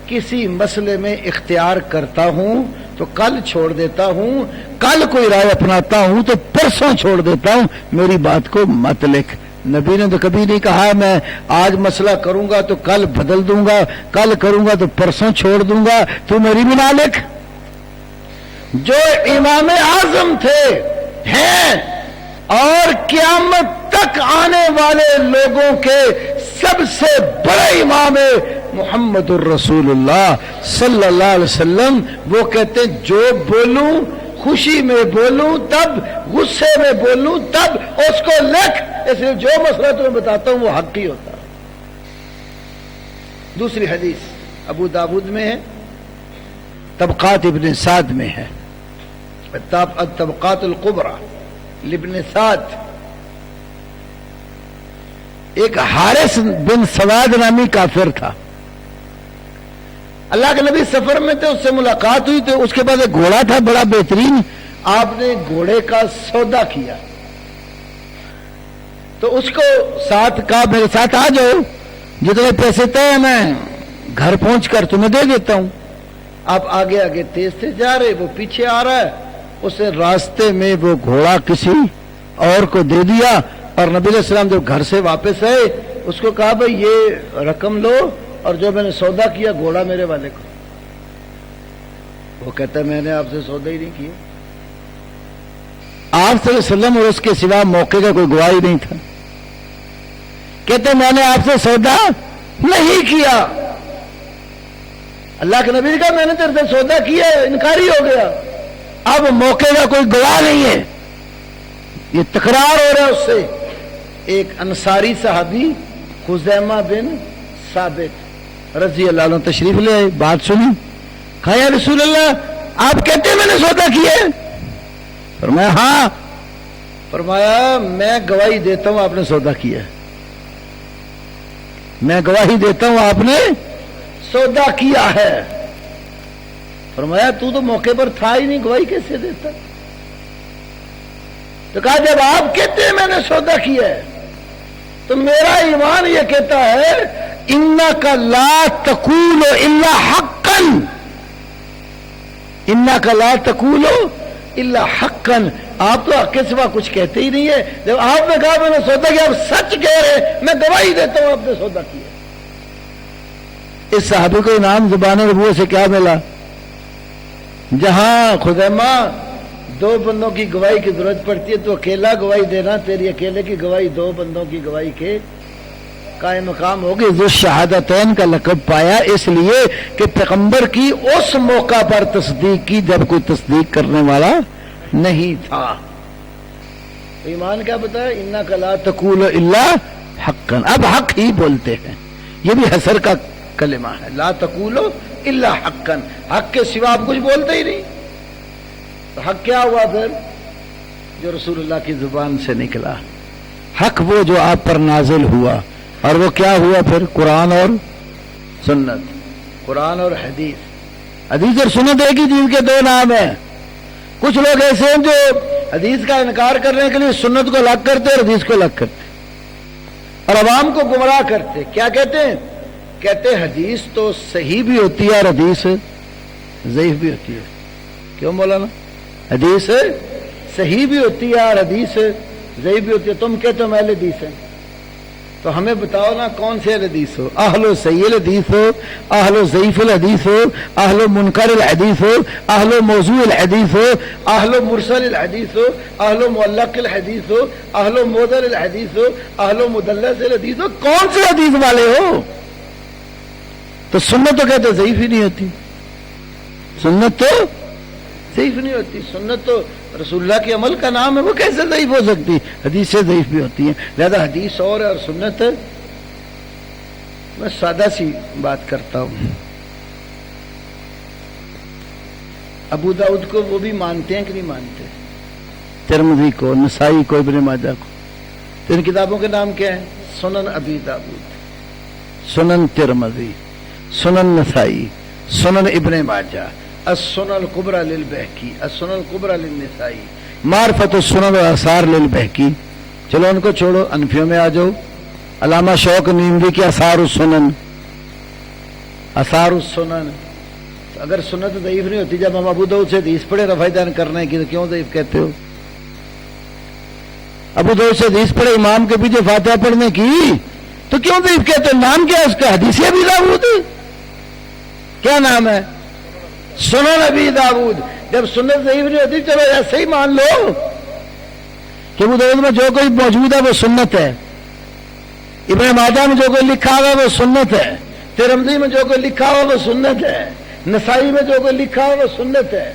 کسی مسئلے میں اختیار کرتا ہوں تو کل چھوڑ دیتا ہوں، کل کوئی رائے اپناتا ہوں تو پرسوں چھوڑ دیتا ہوں، میری بات کو مت لکھ۔ نبی نے تو کبھی نہیں کہا میں آج مسئلہ کروں گا تو کل بدل دوں گا، کل کروں گا تو پرسوں چھوڑ دوں گا، تو میری بھی نہ لکھ۔ جو امام اعظم تھے ہیں اور قیامت تک آنے والے لوگوں کے سب سے بڑے امام محمد الرسول اللہ صلی اللہ علیہ وسلم، وہ کہتے ہیں جو بولوں خوشی میں بولوں تب، غصے میں بولوں تب، اس کو لکھ، اس لیے جو مسئلہ تمہیں بتاتا ہوں وہ حق ہی ہوتا۔ دوسری حدیث ابو داود میں ہے، طبقات ابن سعد میں ہے، طبقات القبرى لابن سعد۔ ایک حارث بن سواد نامی کافر تھا، اللہ کے نبی سفر میں تھے، اس سے ملاقات ہوئی تو اس کے بعد ایک گھوڑا تھا بڑا بہترین، آپ نے گھوڑے کا سودا کیا تو اس کو ساتھ کہا میرے ساتھ آ جاؤ، جتنے پیسے طے ہیں میں گھر پہنچ کر تمہیں دے دیتا ہوں۔ آپ آگے آگے تیز سے جا رہے، وہ پیچھے آ رہا ہے، اسے راستے میں وہ گھوڑا کسی اور کو دے دیا، اور نبی علیہ السلام جب گھر سے واپس آئے اس کو کہا بھائی یہ رقم لو اور جو میں نے سودا کیا گھوڑا میرے والے کو۔ وہ کہتا ہے میں نے آپ سے سودا ہی نہیں کیا۔ آپ صلی اللہ علیہ وسلم اور اس کے سوا موقع کا کوئی گواہ نہیں تھا، کہتے میں نے آپ سے سودا نہیں کیا۔ اللہ کے نبی نے کہا میں نے تیرے سے سودا کیا، انکاری ہو گیا، اب موقع کا کوئی گواہ نہیں ہے، یہ تکرار ہو رہا ہے اس سے۔ ایک انصاری صحابی خزیمہ بن ثابت رضی اللہ عنہ تشریف لے آئے، بات سنی، کہا یا رسول اللہ آپ کہتے ہیں میں نے سودا کیا ہے؟ فرمایا ہاں۔ فرمایا میں گواہی دیتا ہوں آپ نے سودا کیا ہے، میں گواہی دیتا ہوں آپ نے سودا کیا ہے۔ فرمایا تو موقع پر تھا ہی نہیں، گواہی کیسے دیتا؟ تو کہا جب آپ کہتے ہیں میں نے سودا کیا ہے تو میرا ایمان یہ کہتا ہے انک لا تقول الا حقا، انک لا تقول الا حقا، آپ تو حق کے سوا کچھ کہتے ہی نہیں ہے۔ جب آپ نے کہا میں نے سودا کیا، آپ سچ کہہ رہے، میں گواہی دیتا ہوں آپ نے سودا کیا۔ اس صحابی کو انعام زبان نبوت سے کیا ملا؟ جہاں خزیمہ دو بندوں کی گواہی کی ضرورت پڑتی ہے تو اکیلا گواہی دینا، تیری اکیلے کی گواہی دو بندوں کی گواہی کے قائم مقام ہوگی۔ ذو شہادتین کا لقب پایا اس لیے کہ پیغمبر کی اس موقع پر تصدیق کی جب کوئی تصدیق کرنے والا نہیں تھا۔ ایمان کیا بتایا؟ انک لا تقول الا حقا، اب حق ہی بولتے ہیں، یہ بھی حسر کا کلمہ ہے، لا تقول الا حقا، حق کے سوا آپ کچھ بولتے ہی نہیں۔ تو حق کیا ہوا پھر؟ جو رسول اللہ کی زبان سے نکلا، حق وہ جو آپ پر نازل ہوا، اور وہ کیا ہوا پھر؟ قرآن اور سنت، قرآن اور حدیث۔ حدیث اور سنت ایک ہی چیز کے دو نام ہیں۔ کچھ لوگ ایسے ہیں جو حدیث کا انکار کرنے کے لیے سنت کو الگ کرتے اور حدیث کو الگ کرتے اور عوام کو گمراہ کرتے۔ کیا کہتے ہیں؟ کہتے ہیں حدیث تو صحیح بھی ہوتی ہے اور حدیث ضعیف بھی ہوتی ہے۔ کیوں مولانا؟ حدیث صحیح بھی ہوتی ہے اور حدیث ضعیف بھی ہوتی ہے، تم کہتے ہو اہل حدیث ہیں، تو ہمیں بتاؤ نا کون سے اہل حدیث ہو؟ اہل صحیح الحدیث ہو، اہل ضعیف الحدیث ہو، اہل منکر الحدیث ہو، اہل موضوع الحدیث ہو، اہل مرسل الحدیث ہو، اہل معلق الحدیث ہو، اہل معضل الحدیث ہو، اہل مدلس الحدیث ہو، کون سے حدیث والے ہو؟ تو سنت تو کہتے ضعیف ہی نہیں ہوتی، سنت تو ضعیف نہیں ہوتی، سنت تو رسول اللہ کے عمل کا نام ہے، وہ کیسے ضعیف ہو سکتی؟ حدیث سے ضعیف بھی ہوتی ہیں، لہذا حدیث اور سنت۔ میں سادہ سی بات کرتا ہوں، ابو داؤد کو وہ بھی مانتے ہیں کہ نہیں مانتے؟ ترمذی کو، نسائی کو، ابن ماجہ کو۔ تو ان کتابوں کے نام کیا ہیں؟ سنن ابی داؤد، سنن ترمذی، سنن نسائی، سنن ابن ماجہ، السنن الکبریٰ للبہقی، السنن الکبریٰ للنسائی، معرفت السنن والآثار للبہقی۔ چلو ان کو چھوڑو، انفیوں میں آ جاؤ۔ علامہ شوق نیموی کی آثار السنن، آثار السنن، اگر سنت ضعیف نہیں ہوتی، جب ہم ابو داؤد سے حدیث پڑھے رفع دین کرنے کی، تو کیوں ضعیف کہتے ہو؟ ابو داؤد سے حدیث پڑھے امام کے پیچھے فاتحہ پڑھنے کی، تو کیوں ضعیف کہتے ہو؟ نام کیا ہے اس کا؟ حدیث ابی داؤد، کیا نام ہے؟ سنن ابی داؤد۔ جب سنت ضعیف نہیں ہوتی، چلو ایسے ہی مان لو کہ ابو داؤد میں جو کوئی موجود ہے وہ سنت ہے، ابن ماجہ میں جو کوئی لکھا ہوا وہ سنت ہے، ترمذی میں جو کوئی لکھا ہوا وہ سنت ہے، نسائی میں جو کوئی لکھا ہوا وہ سنت ہے،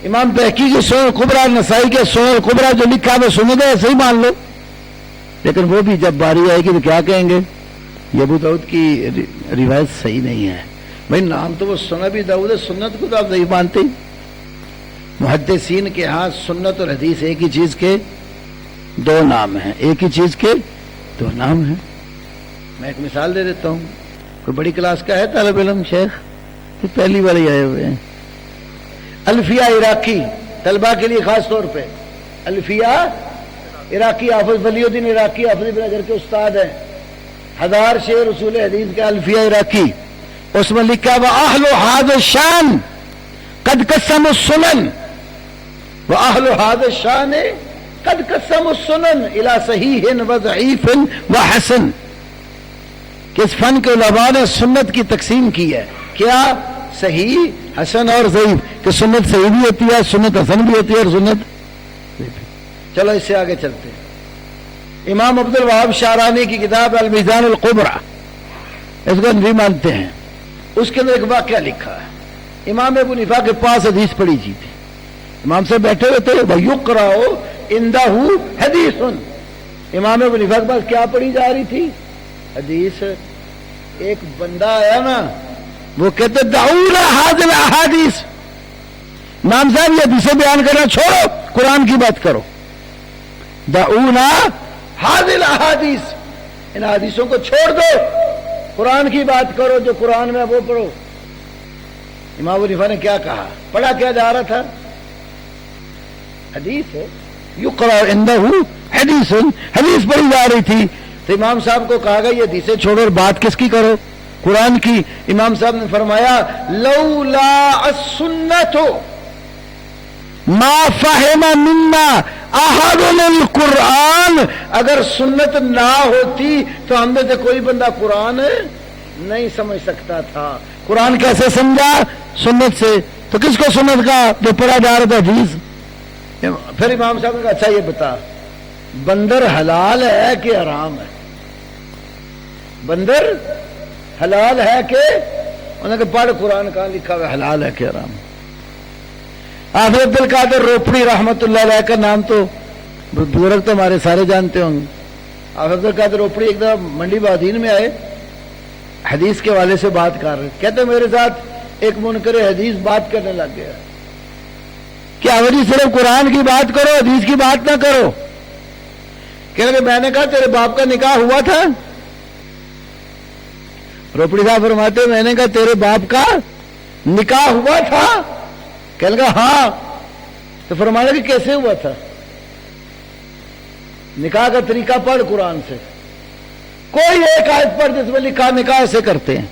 امام بہقی کی سنن کبریٰ، نسائی کے سنن کبریٰ جو لکھا ہوا سنت ہے، ایسے ہی مان لو۔ لیکن وہ بھی جب باری آئے گی تو کیا کہیں گے؟ یہ ابو داؤد کی روایت صحیح نہیں ہے۔ بھائی نام تو وہ سنن ابی داؤد ہے، سنت کو تو آپ نہیں مانتے۔ محدثین کے ہاں سنت اور حدیث ایک ہی چیز کے دو نام ہیں، ایک ہی چیز کے دو نام ہیں۔ میں ایک مثال دے دیتا ہوں۔ کوئی بڑی کلاس کا ہے طالب علم شیخ کہ پہلی بار ہی آئے ہوئے ہیں؟ الفیہ عراقی طلبہ کے لیے خاص طور پہ، الفیہ عراقی، حافظ ولی الدین عراقی حافظ ابن حجر کے استاد ہیں، 1000 شعر اصول حدیث کا الفیہ عراقی، اس میں لکھا وَأَهْلُ هَذَا الشَّانِ قَدْ قَسَّمُوا السُّنَنَ، وَأَهْلُ هَذَا الشَّانِ قَدْ قَسَّمُوا السُّنَنَ إِلَى صَحِيحٍ وَضَعِيفٍ وَحَسَنٍ، کہ اس فن کے علماء نے سنت کی تقسیم کی ہے، کیا؟ صحیح، حسن اور ضعیف، کہ سنت صحیح بھی ہوتی ہے، سنت حسن بھی ہوتی ہے، اور سنت ضعیف۔ چلو اس سے آگے چلتے ہیں۔ امام عبد الوہاب شعرانی کی کتاب المیزان الکبریٰ، اس کو نہیں مانتے ہیں، اس کے اندر ایک واقعہ لکھا ہے۔ امام ابو حنیفہ کے پاس حدیث پڑھی جی تھی، امام سے بیٹھے ہوئے تھے، وَيُقْرَأُ عِنْدَهُ حَدِيثٌ، امام ابو حنیفہ کے پاس کیا پڑھی جا رہی تھی؟ حدیث۔ ایک بندہ آیا نا، وہ کہتے دعونا هذه الاحادیث، امام صاحب یہ حدیثیں بیان کرنا چھوڑو، قرآن کی بات کرو۔ دعونا هذه الاحادیث، ان حدیثوں کو چھوڑ دو، قرآن کی بات کرو، جو قرآن میں وہ پڑھو۔ امام ابو حنیفہ نے کیا کہا؟ پڑھا کیا جا رہا تھا؟ حدیث ہے، یقرأ عنده حدیث، حدیث پڑھی جا رہی تھی۔ تو امام صاحب کو کہا گیا یہ حدیثیں چھوڑو اور بات کس کی کرو؟ قرآن کی۔ امام صاحب نے فرمایا لولا السنت ما فہم منا احد القرآن، اگر سنت نہ ہوتی تو ہم میں سے کوئی بندہ قرآن نہیں سمجھ سکتا تھا۔ قرآن کیسے سمجھا؟ سنت سے۔ تو کس کو سنت کا؟ جو پڑھا جا رہا تھا حدیث۔ پھر امام صاحب نے کہا اچھا یہ بتا، بندر حلال ہے کہ حرام ہے؟ بندر حلال ہے کہ؟ انہوں نے کہا پڑھ قرآن کہاں لکھا ہوا حلال ہے کہ حرام ہے؟ حافظ عبد القادر روپڑی رحمت اللہ علیہ کا نام تو بزرگ تو ہمارے سارے جانتے ہوں گے۔ حافظ عبد القادر روپڑی ایک دفعہ منڈی بادین میں آئے، حدیث کے والے سے بات کر رہے، کہتے میرے ساتھ ایک منکر حدیث بات کرنے لگ گیا کہ حافظ صرف قرآن کی بات کرو، حدیث کی بات نہ کرو۔ کہنے لگے میں نے کہا تیرے باپ کا نکاح ہوا تھا؟ روپڑی صاحب فرماتے میں نے کہا تیرے باپ کا نکاح ہوا تھا؟ کہنے لگا ہاں۔ تو فرمایا کہ کیسے ہوا تھا؟ نکاح کا طریقہ پڑھ قرآن سے، کوئی ایک آیت پر جس میں لکھا نکاح ایسے کرتے ہیں،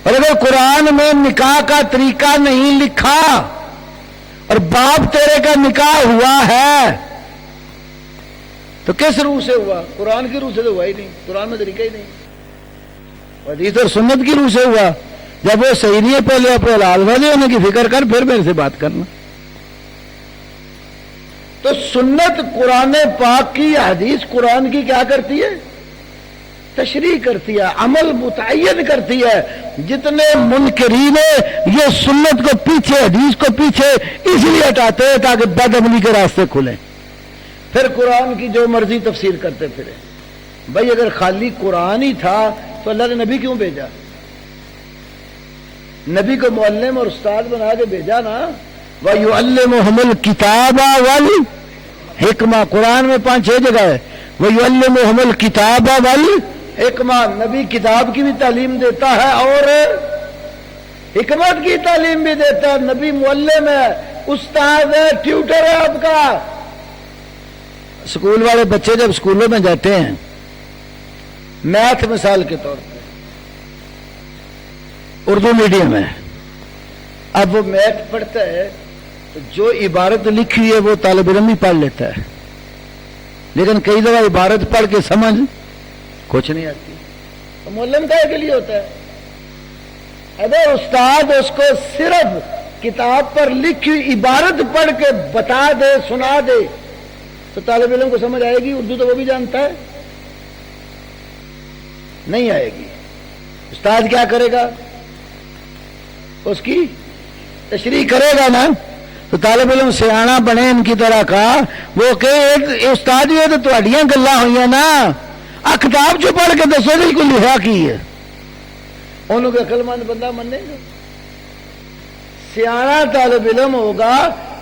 اور اگر قرآن میں نکاح کا طریقہ نہیں لکھا اور باپ تیرے کا نکاح ہوا ہے تو کس روح سے ہوا؟ قرآن کی روح سے تو ہوا ہی نہیں، قرآن میں طریقہ ہی نہیں، حدیث اور سنت کی روح سے ہوا۔ جب وہ صحیح نہیں ہے پہلے اپنے حلال والے ہونے کی فکر کر، پھر میرے سے بات کرنا۔ تو سنت قرآن پاک کی، حدیث قرآن کی کیا کرتی ہے؟ تشریح کرتی ہے، عمل متعین کرتی ہے۔ جتنے منکرین یہ سنت کو پیچھے، حدیث کو پیچھے اس لیے ہٹاتے ہیں تاکہ بد عملی کے راستے کھلیں، پھر قرآن کی جو مرضی تفسیر کرتے پھرے۔ بھائی اگر خالی قرآن ہی تھا تو اللہ نے نبی کیوں بھیجا؟ نبی کو معلم اور استاد بنا کے بھیجا نا۔ وَيُعَلِّمُهُمُ الْكِتَابَ وَالْحِكْمَةَ، قرآن میں 5-6 جگہ ہے وَيُعَلِّمُهُمُ الْكِتَابَ وَالْحِكْمَةَ، نبی کتاب کی بھی تعلیم دیتا ہے اور حکمت کی تعلیم بھی دیتا ہے۔ نبی معلم ہے، استاد ہے، ٹیوٹر ہے آپ کا۔ اسکول والے بچے جب اسکولوں میں جاتے ہیں، میتھ مثال کے طور پہ اردو میڈیم ہے، اب وہ میتھ پڑھتا ہے تو جو عبارت لکھی ہوئی ہے وہ طالب علم بھی پڑھ لیتا ہے، لیکن کئی دفعہ عبارت پڑھ کے سمجھ کچھ نہیں آتی، تو معلم کا کے لیے ہوتا ہے۔ اگر استاد اس کو صرف کتاب پر لکھی ہوئی عبارت پڑھ کے بتا دے، سنا دے، تو طالب علم کو سمجھ آئے گی؟ اردو تو وہ بھی جانتا ہے، نہیں آئے گی۔ استاد کیا کرے گا؟ اس کی تشریح کرے گا نا۔ تو طالب علم سیاح بنے ان کی طرح کا، وہ کہ ایک استاد یہ تو تہاڈیاں گلاں ہوئیاں نا، آ کتاب چ پڑھ کے دسو جی کوئی لکھا کی ہے، انہوں کو عقل مند بندہ منے گا۔ سیاح طالب علم ہوگا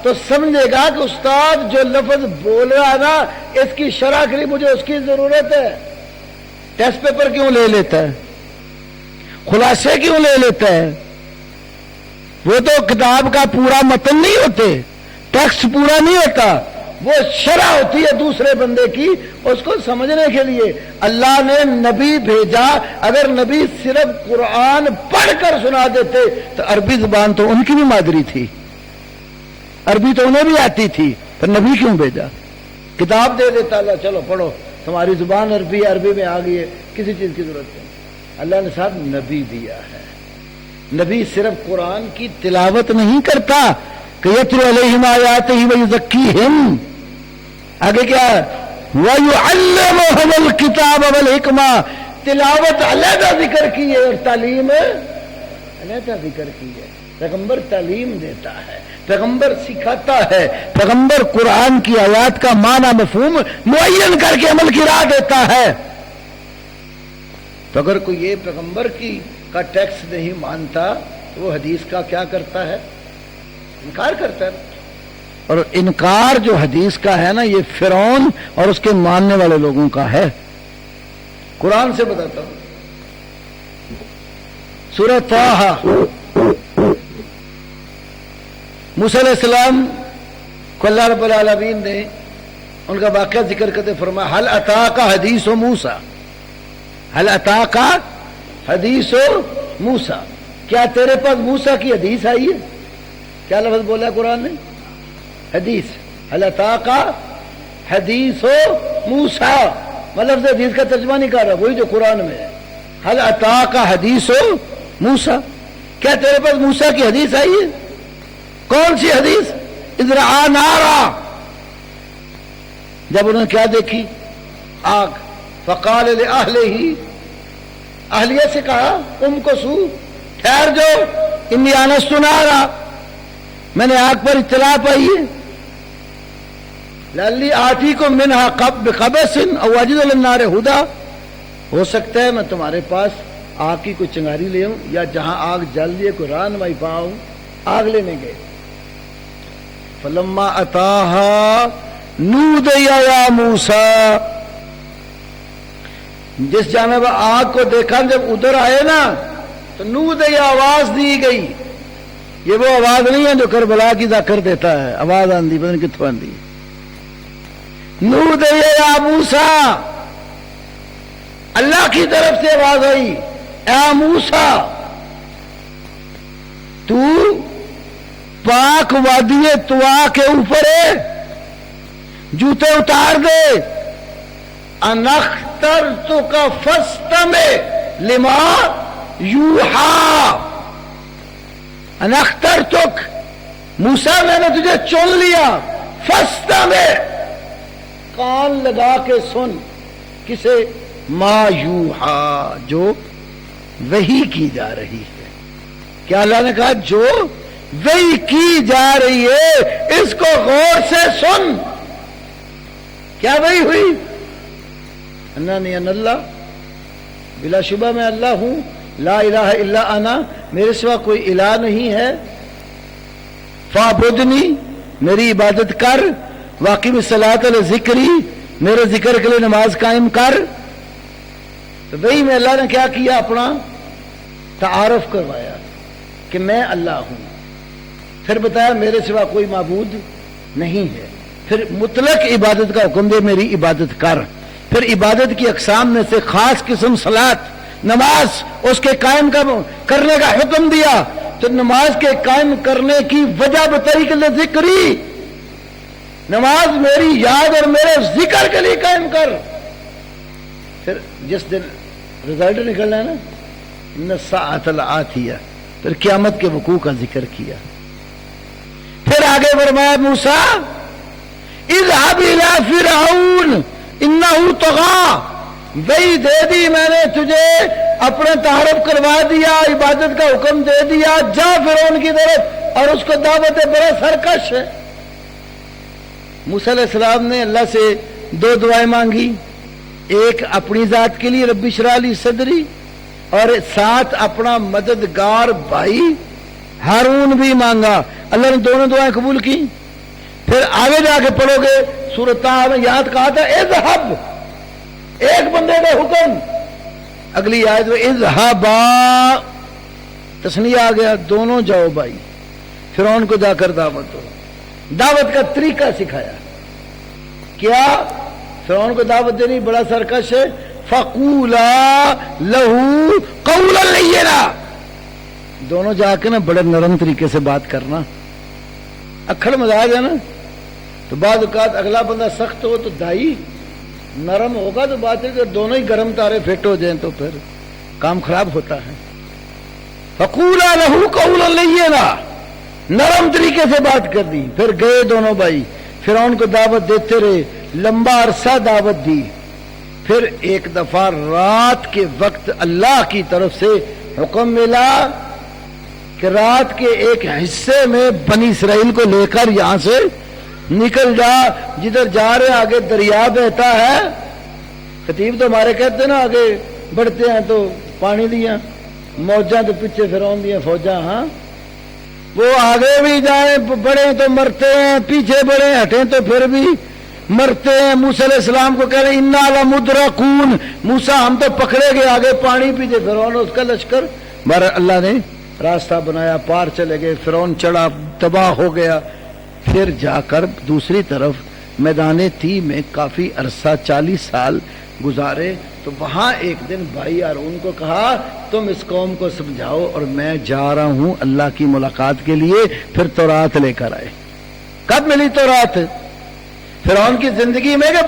تو سمجھے گا کہ استاد جو لفظ بول رہا نا، اس کی شرح کے لیے مجھے اس کی ضرورت ہے۔ ٹیسٹ پیپر کیوں لے لیتا ہے؟ خلاصے کیوں لے لیتا ہے؟ وہ تو کتاب کا پورا متن نہیں ہوتے، ٹیکسٹ پورا نہیں ہوتا، وہ شرح ہوتی ہے دوسرے بندے کی، اس کو سمجھنے کے لیے اللہ نے نبی بھیجا۔ اگر نبی صرف قرآن پڑھ کر سنا دیتے تو عربی زبان تو ان کی بھی مادری تھی، عربی تو انہیں بھی آتی تھی، پر نبی کیوں بھیجا؟ کتاب دے دیتا اللہ، چلو پڑھو، تمہاری زبان عربی میں آ گئی ہے، کسی چیز کی ضرورت نہیں۔ اللہ نے صاحب نبی دیا ہے۔ نبی صرف قرآن کی تلاوت نہیں کرتا کہ یتلو علیہم آیاتہ ویزکیہم، آگے کیا وَيُعَلِّمُهُمُ الْكِتَابَ وَالْحِکْمَةَ، تلاوت علیحدہ ذکر کی ہے اور تعلیم علیحدہ ذکر کی ہے۔ پیغمبر تعلیم دیتا ہے، پیغمبر سکھاتا ہے، پیغمبر قرآن کی آیات کا معنی مفہوم معین کر کے عمل کی راہ دیتا ہے۔ تو اگر کوئی یہ پیغمبر کا ٹیکس نہیں مانتا تو وہ حدیث کا کیا کرتا ہے؟ انکار کرتا ہے۔ اور انکار جو حدیث کا ہے نا، یہ فرعون اور اس کے ماننے والے لوگوں کا ہے۔ قرآن سے بتاتا ہوں، سورہ طٰہٰ، موسیٰ علیہ السلام کو اللہ رب العالمین نے ان کا واقعہ ذکر کرتے فرمایا هل اتاک حدیث موسیٰ، هل اتاک حدیث موسیٰ، کیا تیرے پاس موسیٰ کی حدیث آئی ہے؟ کیا لفظ بولا ہے قرآن نے؟ حدیث۔ هل اتاک حدیث موسیٰ، مطلب سے حدیث کا ترجمہ نہیں کر رہا، وہی جو قرآن میں ہے۔ هل اتاک حدیث موسیٰ، کیا تیرے پاس موسیٰ کی حدیث آئی ہے؟ کون سی حدیث؟ اذ رأى نارا، جب انہوں نے کیا دیکھی؟ آگ۔ فقال لأہلہ، اہلیہ سے کہا امکثوا، ٹھہر جاؤ، انی آنست نارا، میں نے آگ پر اطلاع پائی ہے، لعلی آتیکم منہا بقبس او اجد للنار ہدی، ہو سکتا ہے میں تمہارے پاس آگ کی کوئی چنگاری لے آؤں یا جہاں آگ جل رہی ہے کوئی رہنمائی پاؤں۔ آگ لینے گئے، فلما اتاہا نودی یا موسیٰ، جس جانب آگ کو دیکھا جب ادھر آئے نا تو نودی آواز دی گئی۔ یہ وہ آواز نہیں ہے جو کربلا کی ذکر دیتا ہے، آواز آندھی پتہ نہیں کتوں آندھی۔ نودی یا موسیٰ، اللہ کی طرف سے آواز آئی، اے موسیٰ تو پاک وادی طوا کے اوپر ہے، جوتے اتار دے، انخترتک فاستمع لما یوحی، انخترتک موسیٰ میں نے تجھے چن لیا، فاستمع کان لگا کے سن، کسے؟ ما یوحی، جو وحی کی جا رہی ہے۔ کیا اللہ نے کہا؟ جو وحی کی جا رہی ہے اس کو غور سے سن۔ کیا وحی ہوئی؟ اننی انا اللہ، بلا شبہ میں اللہ ہوں، لا الہ الا انا، میرے سوا کوئی الہ نہیں ہے، فاعبدنی، میری عبادت کر، واقیم الصلاۃ لذکری، میرے ذکر کے لیے نماز قائم کر۔ تو وہی میں اللہ نے کیا کیا؟ اپنا تعارف کروایا کہ میں اللہ ہوں، پھر بتایا میرے سوا کوئی معبود نہیں ہے، پھر مطلق عبادت کا حکم دے، میری عبادت کر، پھر عبادت کی اقسام میں سے خاص قسم صلاۃ، نماز، اس کے قائم کرنے کا حکم دیا، تو نماز کے قائم کرنے کی وجہ بتائی کہ ذکری، نماز میری یاد اور میرے ذکر کے لیے قائم کر. پھر جس دن رزلٹ نکلنا ہے نا، ان الساعۃ لآتیہ، پھر قیامت کے وقوع کا ذکر کیا. پھر آگے فرمایا موسیٰ اذهب الى فرعون انه طغى، وہی دے دی میں نے تجھے، اپنے تعارف کروا دیا، عبادت کا حکم دے دیا، جا فرعون کی طرف اور اس کو دعوت بڑا سرکش ہے. موسیٰ علیہ السلام نے اللہ سے دو دعائیں مانگی، ایک اپنی ذات کے لیے رب اشرح لی صدری، اور ساتھ اپنا مددگار بھائی ہارون بھی مانگا. اللہ نے دونوں دعائیں قبول کی. پھر آگے جا کے پڑھو گے سورۃ طٰہٰ میں یاد کہا تھا اذهب، ایک بندے کا حکم. اگلی آیت میں اذهبا تثنیہ آ گیا، دونوں جاؤ بھائی، فرعون کو جا کر دعوت دو. دعوت کا طریقہ سکھایا. کیا فرعون کو دعوت دینی بڑا سرکش ہے. فقولا لہو قولا لینا، دونوں جا کے نا بڑے نرم طریقے سے بات کرنا. اکھڑ مزاج ہے نا، تو بعض اوقات اگلا بندہ سخت ہو تو دائی نرم ہوگا تو بات ہے کہ دونوں ہی گرم تارے فٹ ہو جائیں تو پھر کام خراب ہوتا ہے. فقولا لہو قولا لینا، نرم طریقے سے بات کر دی. پھر گئے دونوں بھائی، فرعون کو دعوت دیتے رہے، لمبا عرصہ دعوت دی. پھر ایک دفعہ رات کے وقت اللہ کی طرف سے حکم ملا کہ رات کے ایک حصے میں بنی اسرائیل کو لے کر یہاں سے نکل جا، جدھر جا رہے آگے دریا بہتا ہے. خطیب تو ہمارے کہتے ہیں نا آگے بڑھتے ہیں تو پانی دیا، موجاں تو پیچھے فرعون دیا فوجاں. ہاں وہ آگے بھی جائیں بڑھیں تو مرتے ہیں، پیچھے بڑھیں ہٹیں تو پھر بھی مرتے ہیں. موسیٰ علیہ السلام کو کہہ رہے انا لمدرکون، موسیٰ ہم تو پکڑے گئے، آگے پانی پیچھے فرعون اس کا لشکر. بہرحال اللہ نے راستہ بنایا، پار چلے گئے، فرعون چڑھا، تباہ ہو گیا. پھر جا کر دوسری طرف میدان تی میں کافی عرصہ 40 سال گزارے. تو وہاں ایک دن بھائی ہارون کو کہا تم اس قوم کو سمجھاؤ اور میں جا رہا ہوں اللہ کی ملاقات کے لیے. پھر تورات لے کر آئے. کب ملی تورات؟ فرعون کی زندگی میں کے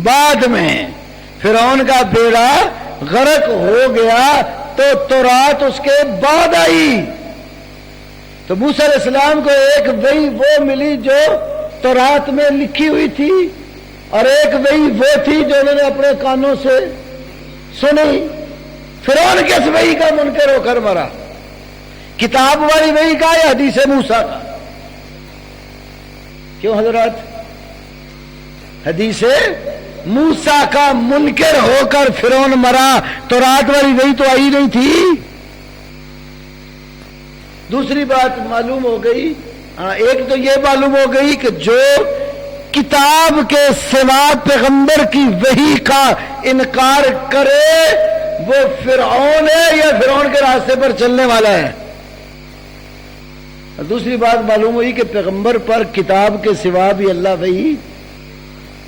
بعد میں فرعون کا بیڑا غرق ہو گیا تو تورات اس کے بعد آئی. تو موسیٰ علیہ السلام کو ایک وہی وہ ملی جو تورات میں لکھی ہوئی تھی، اور ایک وہی وہ تھی جو انہوں نے اپنے کانوں سے سنی. فرعون کس وحی کا منکر ہو کر مرا؟ کتاب والی وحی کا یا حدیث موسیٰ کا؟ کیوں حضرات؟ حدیث موسیٰ کا منکر ہو کر فرعون مرا، تورات والی وحی تو آئی نہیں تھی. دوسری بات معلوم ہو گئی، ایک تو یہ معلوم ہو گئی کہ جو کتاب کے سوا پیغمبر کی وحی کا انکار کرے وہ فرعون ہے یا فرعون کے راستے پر چلنے والا ہے. دوسری بات معلوم ہوئی کہ پیغمبر پر کتاب کے سوا بھی اللہ وحی،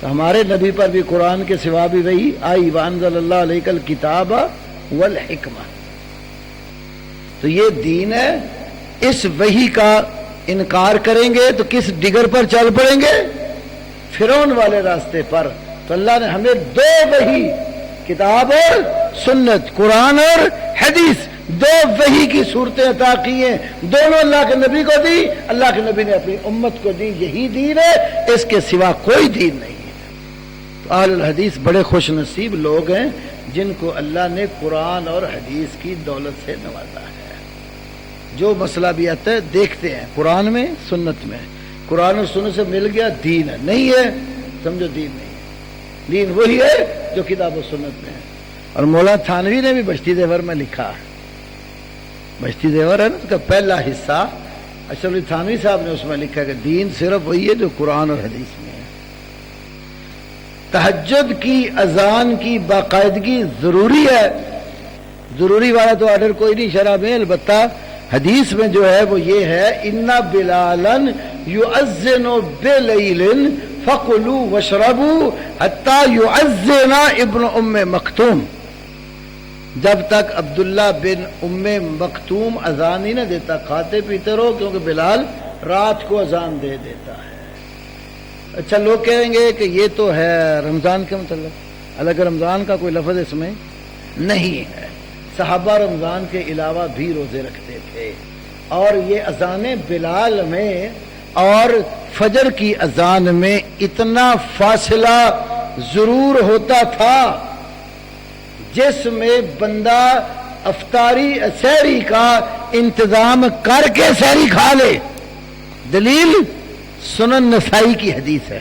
تو ہمارے نبی پر بھی قرآن کے سوا بھی وحی آئی. وانزل اللہ علیک الکتاب والحکمہ. تو یہ دین ہے. اس وحی کا انکار کریں گے تو کس ڈگر پر چل پڑیں گے؟ فرعون والے راستے پر. تو اللہ نے ہمیں دو وحی، کتاب اور سنت، قرآن اور حدیث، دو وحی کی صورتیں عطا کی ہیں. دونوں اللہ کے نبی کو دی، اللہ کے نبی نے اپنی امت کو دی. یہی دین ہے، اس کے سوا کوئی دین نہیں ہے. تو اہل الحدیث بڑے خوش نصیب لوگ ہیں جن کو اللہ نے قرآن اور حدیث کی دولت سے نوازا ہے. جو مسئلہ بھی آتا ہے دیکھتے ہیں قرآن میں سنت میں، قرآن اور سنت سے مل گیا دین ہے، نہیں ہے سمجھو دین نہیں ہے. دین وہی ہے جو کتاب و سنت میں ہے. اور مولانا تھانوی نے بھی بشتی زیور میں لکھا، بشتی زیور ہے نا اس کا پہلا حصہ، اشرف علی تھانوی صاحب نے اس میں لکھا کہ دین صرف وہی ہے جو قرآن اور حدیث میں ہے. تہجد کی اذان کی باقاعدگی ضروری ہے. ضروری والا تو آرڈر کوئی نہیں شرع میں، البتہ حدیث میں جو ہے وہ یہ ہے اِنَّ بِلَالًا يُؤَذِّنُ بِلَيْلٍ فَقُلُوا وَاشْرَبُوا حَتَّى يُؤَذِّنَ ابن ام مکتوم. جب تک عبداللہ بن ام مکتوم اذان ہی نہ دیتا کھاتے پیتے رہو، کیونکہ بلال رات کو اذان دے دیتا ہے۔ اچھا لوگ کہیں گے کہ یہ تو ہے رمضان کے متعلق، الگ رمضان کا کوئی لفظ اس میں نہیں ہے۔ صحابہ رمضان کے علاوہ بھی روزے رکھتے تھے، اور یہ اذان بلال میں اور فجر کی اذان میں اتنا فاصلہ ضرور ہوتا تھا جس میں بندہ افطاری سحری کا انتظام کر کے سحری کھا لے۔ دلیل سنن نسائی کی حدیث ہے۔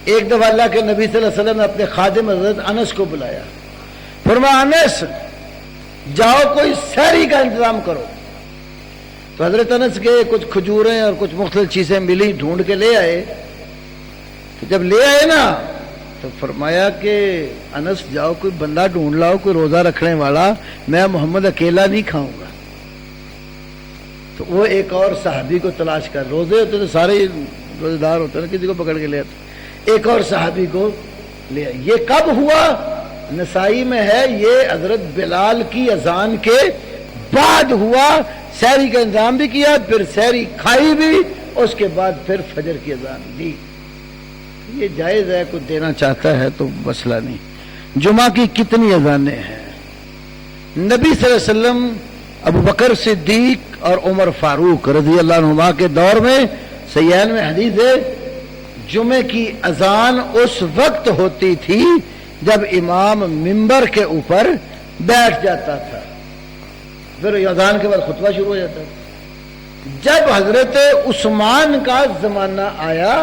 ایک دفعہ اللہ کے نبی صلی اللہ علیہ وسلم نے اپنے خادم حضرت انس کو بلایا، فرمایا انس جاؤ کوئی سحری کا انتظام کرو۔ تو حضرت انس کے کچھ کھجوریں اور کچھ مختلف چیزیں ملی، ڈھونڈ کے لے آئے۔ تو جب لے آئے نا تو فرمایا کہ انس جاؤ کوئی بندہ ڈھونڈ لاؤ، کوئی روزہ رکھنے والا، میں محمد اکیلا نہیں کھاؤں گا۔ تو وہ ایک اور صحابی کو تلاش کر، روزے ہوتے تو سارے روزے دار ہوتے نا، کسی کو پکڑ کے لے آتے، ایک اور صحابی کو لے آئے۔ یہ کب ہوا؟ نسائی میں ہے، یہ حضرت بلال کی اذان کے بعد ہوا۔ سحری کا انتظام بھی کیا، پھر سحری کھائی بھی، اس کے بعد پھر فجر کی اذان دی۔ یہ جائز ہے، کوئی دینا چاہتا ہے تو مسئلہ نہیں۔ جمعہ کی کتنی اذانیں ہیں؟ نبی صلی اللہ علیہ وسلم، ابو بکر صدیق اور عمر فاروق رضی اللہ عنہما کے دور میں صحیحین میں حدیث ہے، جمعے کی اذان اس وقت ہوتی تھی جب امام منبر کے اوپر بیٹھ جاتا تھا، پھر اذان کے بعد خطبہ شروع ہو جاتا تھا۔ جب حضرت عثمان کا زمانہ آیا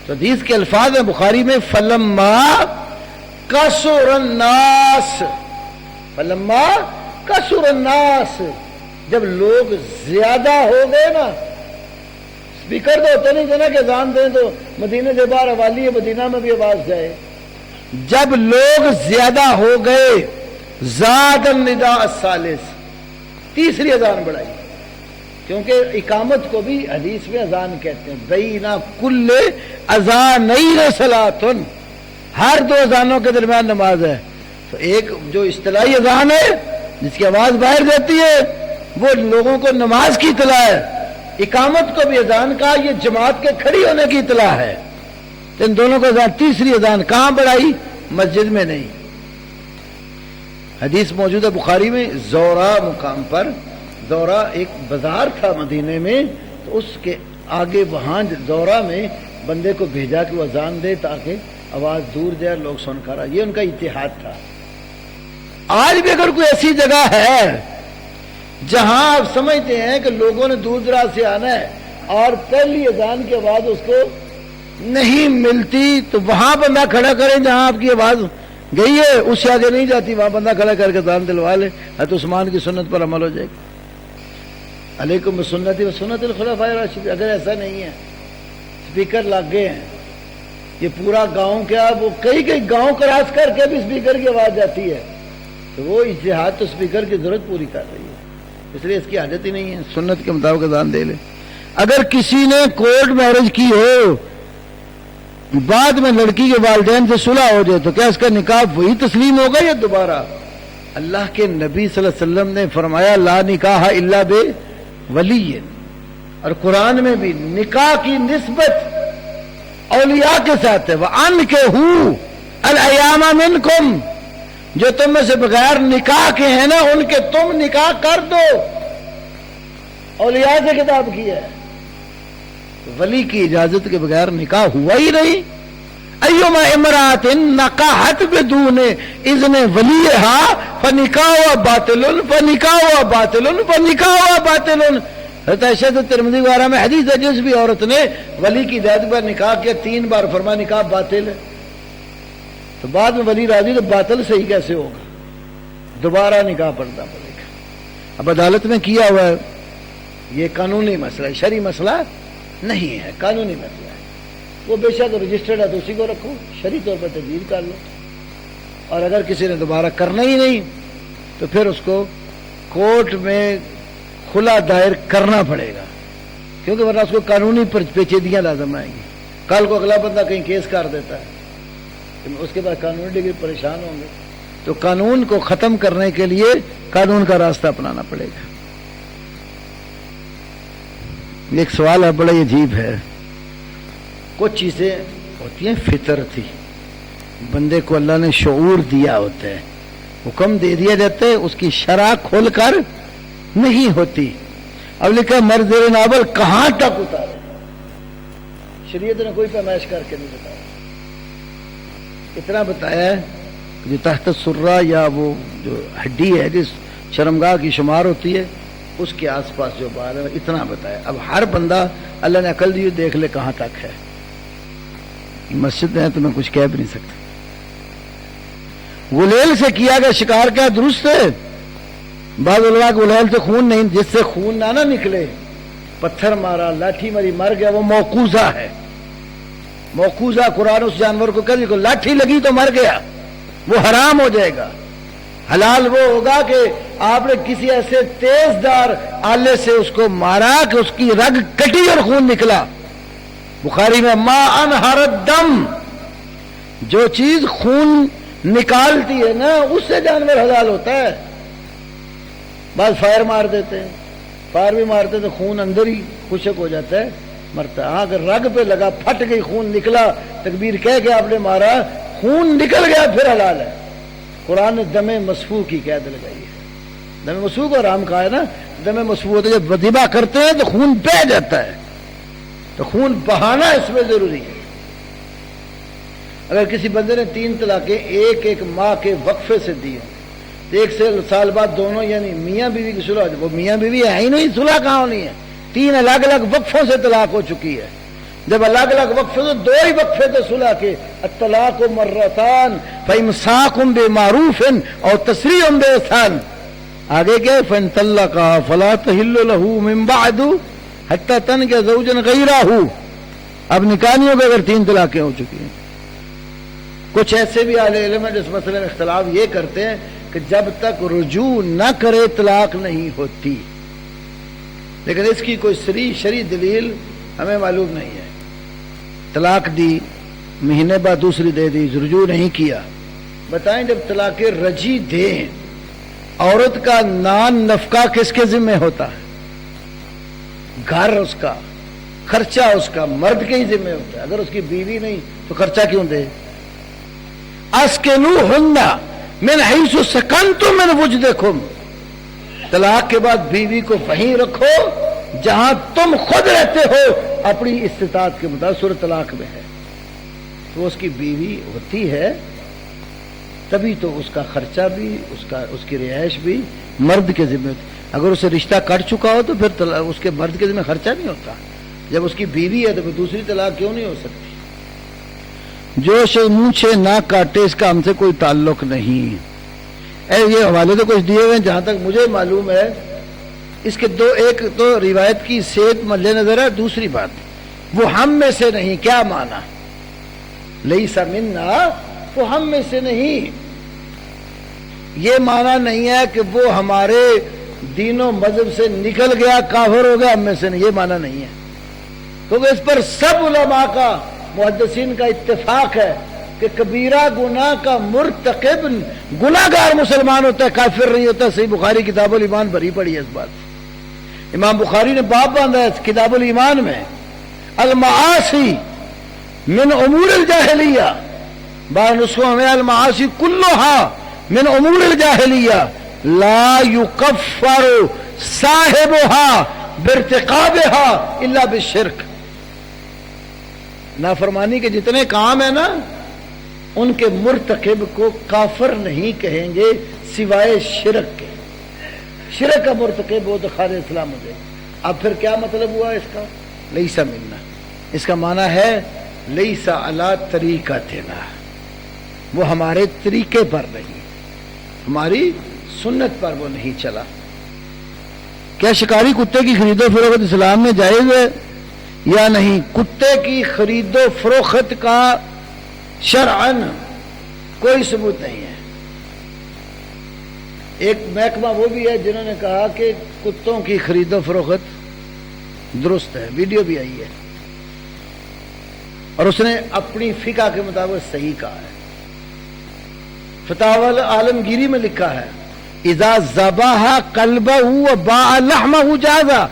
تو حدیث کے الفاظ ہیں بخاری میں، فلما کثر الناس، فلما کثر الناس، جب لوگ زیادہ ہو گئے نا، اسپیکر تو ہوتا نہیں تھا نا کہ اذان دیں تو مدینے سے باہر حوالی ہے، مدینہ میں بھی آواز جائے۔ جب لوگ زیادہ ہو گئے، زاد النداء الثالث، تیسری اذان بڑھائی، کیونکہ اقامت کو بھی حدیث میں اذان کہتے ہیں۔ بینا کل اذانین صلاۃ، ہر دو اذانوں کے درمیان نماز ہے۔ تو ایک جو اصطلاحی اذان ہے جس کی آواز باہر جاتی ہے وہ لوگوں کو نماز کی اطلاع ہے، اقامت کو بھی اذان کا، یہ جماعت کے کھڑی ہونے کی اطلاع ہے۔ ان دونوں کو اذان، تیسری اذان کہاں بڑھائی؟ مسجد میں نہیں۔ حدیث موجود ہے بخاری میں، زورا مقام پر، زورا ایک بازار تھا مدینے میں، تو اس کے آگے وہاں زورا میں بندے کو بھیجا کہ وہ اذان دے تاکہ آواز دور جائے، لوگ سن کر آئے۔ یہ ان کا اتحاد تھا۔ آج بھی اگر کوئی ایسی جگہ ہے جہاں آپ سمجھتے ہیں کہ لوگوں نے دور دراز سے آنا ہے اور پہلی اذان کے بعد اس کو نہیں ملتی، تو وہاں بندہ کھڑا کریں جہاں آپ کی آواز گئی ہے، اس سے آگے نہیں جاتی، وہاں بندہ کھڑا کر کے اذان دلوا لے، حضرت عثمان کی سنت پر عمل ہو جائے گا۔ علیکم بسنتی و سنت الخلفاء الراشدین۔ اگر ایسا نہیں ہے، اسپیکر لگ گئے ہیں، یہ پورا گاؤں کیا وہ کئی گاؤں کراس کر کے بھی اسپیکر کی آواز جاتی ہے، تو وہ اجتہاد تو اسپیکر کی ضرورت پوری کر رہی ہے، اس لیے اس کی حاجت ہی نہیں ہے، سنت کے مطابق اذان دے لے۔ اگر کسی نے کورٹ میرج کی ہو، بعد میں لڑکی کے والدین سے صلح ہو جائے، تو کیا اس کا نکاح وہی تسلیم ہوگا یا دوبارہ؟ اللہ کے نبی صلی اللہ علیہ وسلم نے فرمایا لا نکاح الا بے ولی، اور قرآن میں بھی نکاح کی نسبت اولیاء کے ساتھ ہے، وَأَنكِحُوا الْأَيَامَ مِنكُمْ، جو تم میں سے بغیر نکاح کے ہیں نا ان کے تم نکاح کر دو، اولیاء سے خطاب کیا ہے۔ ولی کی اجازت کے بغیر نکاح ہوا ہی نہیں۔ ایما امرات نکاحت بدون اذن ولیہا فنکاحها باطل فنکاحها باطل فنکاحها باطل۔ حضرت عائشہ سے ترمذی وغیرہ میں حدیث ہے، جس بھی عورت نے ولی کی اجازت پر نکاح کیا 3 بار فرمایا نکاح باطل ہے، تو بعد میں ولی راضی تو باطل صحیح کیسے ہوگا؟ دوبارہ نکاح پڑھنا پڑے گا۔ اب عدالت میں کیا ہوا ہے، یہ قانونی مسئلہ ہے، شرعی مسئلہ نہیں ہے، قانونی مسئلہ ہے۔ وہ بے شک رجسٹرڈ ہے تو اسی کو رکھو، شرعی طور پر تجدید کر لو، اور اگر کسی نے دوبارہ کرنا ہی نہیں تو پھر اس کو کورٹ میں کھلا دائر کرنا پڑے گا، کیونکہ ورنہ اس کو قانونی پیچیدگیاں لازم آئیں گی۔ کل کو اگلا بندہ کہیں کیس کر دیتا ہے، اس کے بعد قانونی ڈگری پریشان ہوں گے۔ تو قانون کو ختم کرنے کے لیے قانون کا راستہ اپنانا پڑے گا. ایک سوال ہے بڑا عجیب ہے. کچھ چیزیں ہوتی ہیں فطرتی، بندے کو اللہ نے شعور دیا ہوتا ہے، حکم دے دیا جاتا ہے، اس کی شرح کھول کر نہیں ہوتی. اب لکھا مرد ناول کہاں تک اتارے، شریعت نے کوئی پیمائش کر کے نہیں بتایا. اتنا بتایا ہے جو تحت سرہ یا وہ جو ہڈی ہے جس شرمگاہ کی شمار ہوتی ہے اس کے آس پاس جو بال ہے اتنا بتایا. اب ہر بندہ اللہ نے عقل دی دیکھ لے کہاں تک ہے. مسجد ہے تو میں کچھ کہہ بھی نہیں سکتا. غلیل سے کیا گیا شکار کیا درست ہے. بعض علماء کہ غلیل سے خون نہیں، جس سے خون نہ نکلے، پتھر مارا، لاٹھی ماری، مر گیا، وہ موقوذہ ہے. موقوذہ قرآن اس جانور کو کہہ لاٹھی لگی تو مر گیا، وہ حرام ہو جائے گا. حلال وہ ہوگا کہ آپ نے کسی ایسے تیز دار آلے سے اس کو مارا کہ اس کی رگ کٹی اور خون نکلا. بخاری میں ما انہر الدم، جو چیز خون نکالتی ہے نا اس سے جانور حلال ہوتا ہے. بعض فائر مار دیتے ہیں، فائر بھی مارتے ہیں تو خون اندر ہی خشک ہو جاتا ہے، مرتا ہے. ہاں اگر رگ پہ لگا، پھٹ گئی، خون نکلا، تکبیر کہہ کے آپ نے مارا، خون نکل گیا، پھر حلال ہے. قرآن نے دم مسفوح کی قید لگائی ہے. دم مسفوح کو حرام کہا ہے نا. دم مسفوح ہوتا ہے جب ذبح کرتے ہیں تو خون بہہ جاتا ہے، تو خون بہانا اس میں ضروری ہے. اگر کسی بندے نے 3 طلاقیں ایک ماہ کے وقفے سے دی ہیں تو 1 سال بعد دونوں یعنی میاں بیوی کی صلح، وہ میاں بیوی ہے ہی نہیں، صلح کہاں ہونی ہے؟ 3 الگ الگ وقفوں سے طلاق ہو چکی ہے. جب الگ الگ وقفے تو 2 ہی وقفے تھے صلح کے. الطلاق مرتان فامساک بمعروف او تسریح باحسان. آگے کیا؟ فان طلقا فلا تحل له من بعد حتى تنكح زوجا غيره. اب نکاح نہیں ہوگا اگر 3 طلاقیں ہو چکی ہیں. کچھ ایسے بھی اہل علم ہیں جس مسئلے میں اختلاف یہ کرتے ہیں کہ جب تک رجوع نہ کرے طلاق نہیں ہوتی، لیکن اس کی کوئی شرعی دلیل ہمیں معلوم نہیں ہے. طلاق دی، مہینے بعد دوسری دے دی، رجوع نہیں کیا. بتائیں جب طلاق رجی دیں، عورت کا نان نفقہ کس کے ذمہ ہوتا ہے؟ گھر اس کا، خرچہ اس کا مرد کے ہی ذمہ ہوتا ہے. اگر اس کی بیوی نہیں تو خرچہ کیوں دے؟ اسکنوہن من حیث سکنتم من وجدکم. طلاق کے بعد بیوی کو وہیں رکھو جہاں تم خود رہتے ہو اپنی استطاعت کے مطابق. سورۃ طلاق میں ہے. تو اس کی بیوی ہوتی ہے تبھی تو اس کا خرچہ بھی، اس کی رہائش بھی مرد کے ذمہ ہوتی. اگر اسے رشتہ کٹ چکا ہو تو پھر اس کے مرد کے ذمہ خرچہ نہیں ہوتا. جب اس کی بیوی ہے تو پھر دوسری طلاق کیوں نہیں ہو سکتی؟ جو شے منہ سے نہ کاٹے اس کا ہم سے کوئی تعلق نہیں. یہ حوالے تو کچھ دیے ہوئے ہیں جہاں تک مجھے معلوم ہے. اس کے ایک تو روایت کی صحت مد نظر ہے، دوسری بات وہ ہم میں سے نہیں. کیا معنی؟ لیس منا، وہ ہم میں سے نہیں. یہ معنی نہیں ہے کہ وہ ہمارے دین و مذہب سے نکل گیا، کافر ہو گیا، ہم میں سے نہیں. یہ معنی نہیں ہے، کیونکہ اس پر سب علماء کا، محدثین کا اتفاق ہے کہ کبیرہ گناہ کا مرتکب گناہگار مسلمان ہوتا ہے، کافر نہیں ہوتا. صحیح بخاری کتاب الایمان بھری پڑی ہے اس بات. امام بخاری نے باب باندھا ہے کتاب الایمان میں، المعاصی من امور الجاہلیہ. بعض نسخوں میں المعاصی کلھا من امور الجاہلیہ لا یکفر صاحبها بارتکابها الا بالشرک. نافرمانی کے جتنے کام ہیں نا ان کے مرتکب کو کافر نہیں کہیں گے سوائے شرک کے. شرک کا مرتکب ہو تو خارج اسلام ہو جائے. اب پھر کیا مطلب ہوا اس کا؟ لیسا منا. اس کا معنی ہے لیسا علی طریقتنا، وہ ہمارے طریقے پر نہیں، ہماری سنت پر وہ نہیں چلا. کیا شکاری کتے کی خرید و فروخت اسلام میں جائز ہے یا نہیں؟ کتے کی خرید و فروخت کا شرعاً کوئی ثبوت نہیں ہے. ایک محکمہ وہ بھی ہے جنہوں نے کہا کہ کتوں کی خرید و فروخت درست ہے، ویڈیو بھی آئی ہے، اور اس نے اپنی فقہ کے مطابق صحیح کہا ہے. فتاوی عالمگیری میں لکھا ہے اذا ذبح قلبہ وباع لحمہ جازا،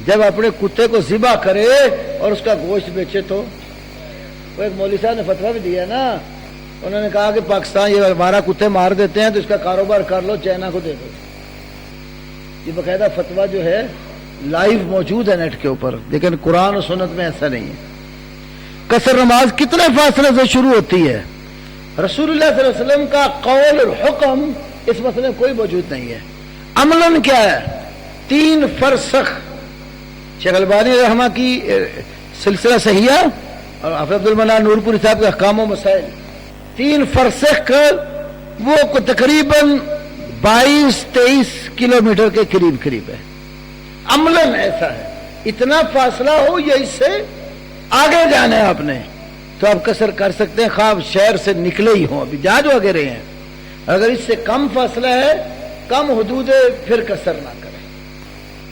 جب اپنے کتے کو ذبح کرے اور اس کا گوشت بیچے تو۔ وہ ایک مولوی صاحب نے فتویٰ بھی دیا نا، انہوں نے کہا کہ پاکستان یہ ہمارا کتے مار دیتے ہیں تو اس کا کاروبار کر لو، چائنا کو دے دو۔ یہ باقاعدہ فتویٰ جو ہے لائیو موجود ہے نیٹ کے اوپر، لیکن قرآن و سنت میں ایسا نہیں ہے۔ قصر نماز کتنے فاصلے سے شروع ہوتی ہے؟ رسول اللہ صلی اللہ علیہ وسلم کا قول اور حکم اس مسئلے میں کوئی موجود نہیں ہے۔ عملاً کیا ہے؟ 3 فرسخ۔ شیخ البانی رحمہ کی سلسلہ صحیحہ اور حافظ عبد المنان نور پوری صاحب کے احکام و مسائل، 3 فرسخ کا وہ تقریباً 22-23 کلومیٹر کے قریب ہے۔ عملاً ایسا ہے، اتنا فاصلہ ہو یا اس سے آگے جانا ہے آپ نے تو آپ قصر کر سکتے ہیں، خواب شہر سے نکلے ہی ہوں، ابھی جا جو آگے رہے ہیں۔ اگر اس سے کم فاصلہ ہے، کم حدود ہے، پھر قصر نہ کریں۔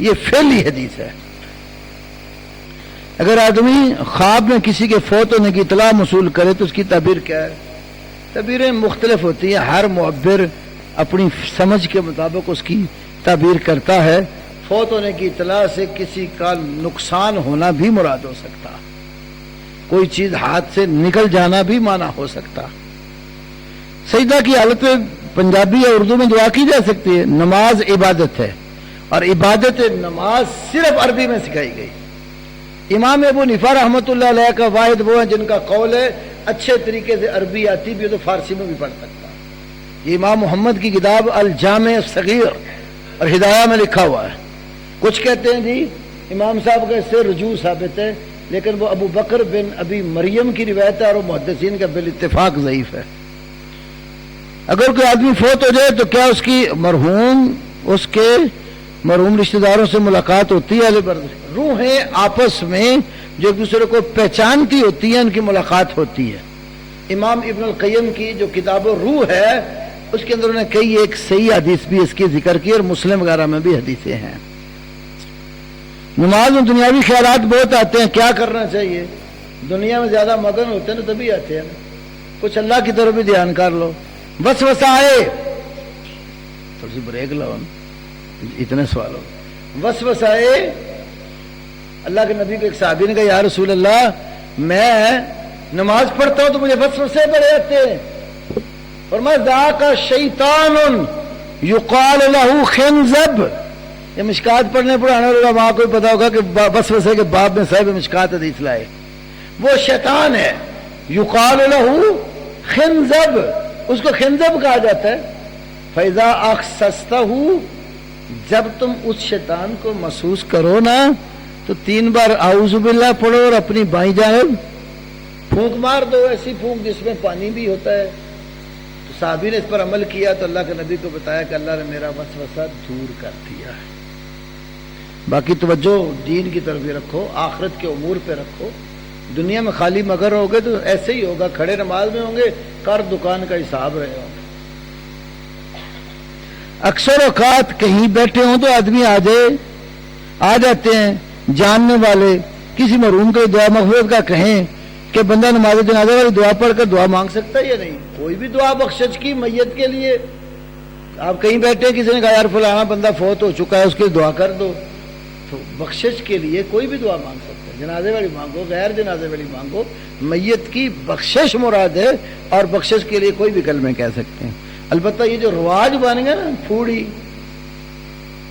یہ فعلی حدیث ہے۔ اگر آدمی خواب میں کسی کے فوت ہونے کی اطلاع موصول کرے تو اس کی تعبیر کیا ہے؟ تعبیریں مختلف ہوتی ہیں، ہر معبر اپنی سمجھ کے مطابق اس کی تعبیر کرتا ہے۔ فوت ہونے کی اطلاع سے کسی کا نقصان ہونا بھی مراد ہو سکتا، کوئی چیز ہاتھ سے نکل جانا بھی معنی ہو سکتا۔ سجدہ کی حالت میں پنجابی یا اردو میں دعا کی جا سکتی ہے۔ نماز عبادت ہے اور عبادت نماز صرف عربی میں سکھائی گئی۔ امام ابو حنیفہ رحمۃ اللہ علیہ کا واحد وہ ہیں جن کا قول ہے اچھے طریقے سے عربی آتی بھی تو فارسی میں بھی پڑھ سکتا۔ یہ امام محمد کی کتاب الجامع الصغیر اور ہدایہ میں لکھا ہوا ہے۔ کچھ کہتے ہیں جی امام صاحب کا اس سے رجوع ثابت ہے، لیکن وہ ابو بکر بن ابی مریم کی روایت ہے اور وہ محدثین کا بالاتفاق ضعیف ہے۔ اگر کوئی آدمی فوت ہو جائے تو کیا اس کی مرحوم رشتہ داروں سے ملاقات ہوتی ہے؟ روحیں آپس میں جو ایک دوسرے کو پہچانتی ہوتی ہیں ان کی ملاقات ہوتی ہے۔ امام ابن القیم کی جو کتاب روح ہے اس کے اندر انہوں نے کئی ایک صحیح حدیث بھی اس کی ذکر کی اور مسلم وغیرہ میں بھی حدیثیں ہیں۔ نماز میں دنیاوی خیالات بہت آتے ہیں، کیا کرنا چاہیے؟ دنیا میں زیادہ مگن ہوتے ہیں نا تبھی آتے ہیں نا، کچھ اللہ کی طرف بھی دھیان کر لو۔ وسوسہ آئے، تھوڑی سی بریک لو، اتنے سوال ہو۔ وسوسہ آئے، اللہ کے نبی کو ایک صحابی نے کہا یا رسول اللہ میں نماز پڑھتا ہوں تو مجھے وسوسے بڑے آتے ہیں، فرمایا ذاک شیطان یقال لہ خنزب۔ یہ مشکات پڑھنے پڑھانے والا وہاں کو پتا ہوگا کہ وسوسے کے باب میں صاحب مشکات حدیث لائے، وہ شیطان ہے، یقال لہ خنزب، اس کو خنزب کہا جاتا ہے۔ فَإِذَا أَخْسَسْتَهُ، جب تم اس شیطان کو محسوس کرو نا تو 3 بار اعوذ باللہ پڑھو اور اپنی بائیں جانب پھونک مار دو، ایسی پھونک جس میں پانی بھی ہوتا ہے۔ تو صحابی نے اس پر عمل کیا تو اللہ کے نبی کو بتایا کہ اللہ نے میرا وسوسہ دور کر دیا ہے۔ باقی توجہ دین کی طرف بھی رکھو، آخرت کے امور پہ رکھو۔ دنیا میں خالی مگر ہوگے تو ایسے ہی ہوگا، کھڑے نماز میں ہوں گے، کر دکان کا حساب رہے ہوں گے۔ اکثر اوقات کہیں بیٹھے ہوں تو آدمی آ جاتے ہیں جاننے والے، کسی مرحوم کو دعا مغفرت کا کہیں کہ بندہ نماز جنازہ والی دعا پڑھ کر دعا مانگ سکتا ہے یا نہیں؟ کوئی بھی دعا بخشش کی میت کے لیے، آپ کہیں بیٹھے ہیں، کسی نے کہا یار فلانا بندہ فوت ہو چکا ہے اس کی دعا کر دو، تو بخشش کے لیے کوئی بھی دعا مانگ سکتا ہے، جنازے والی مانگو، غیر جنازے والی مانگو، میت کی بخشش مراد ہے، اور بخشش کے لیے کوئی بھی کلمے کہہ سکتے ہیں۔ البتہ یہ جو رواج بن گیا نا پھوڑی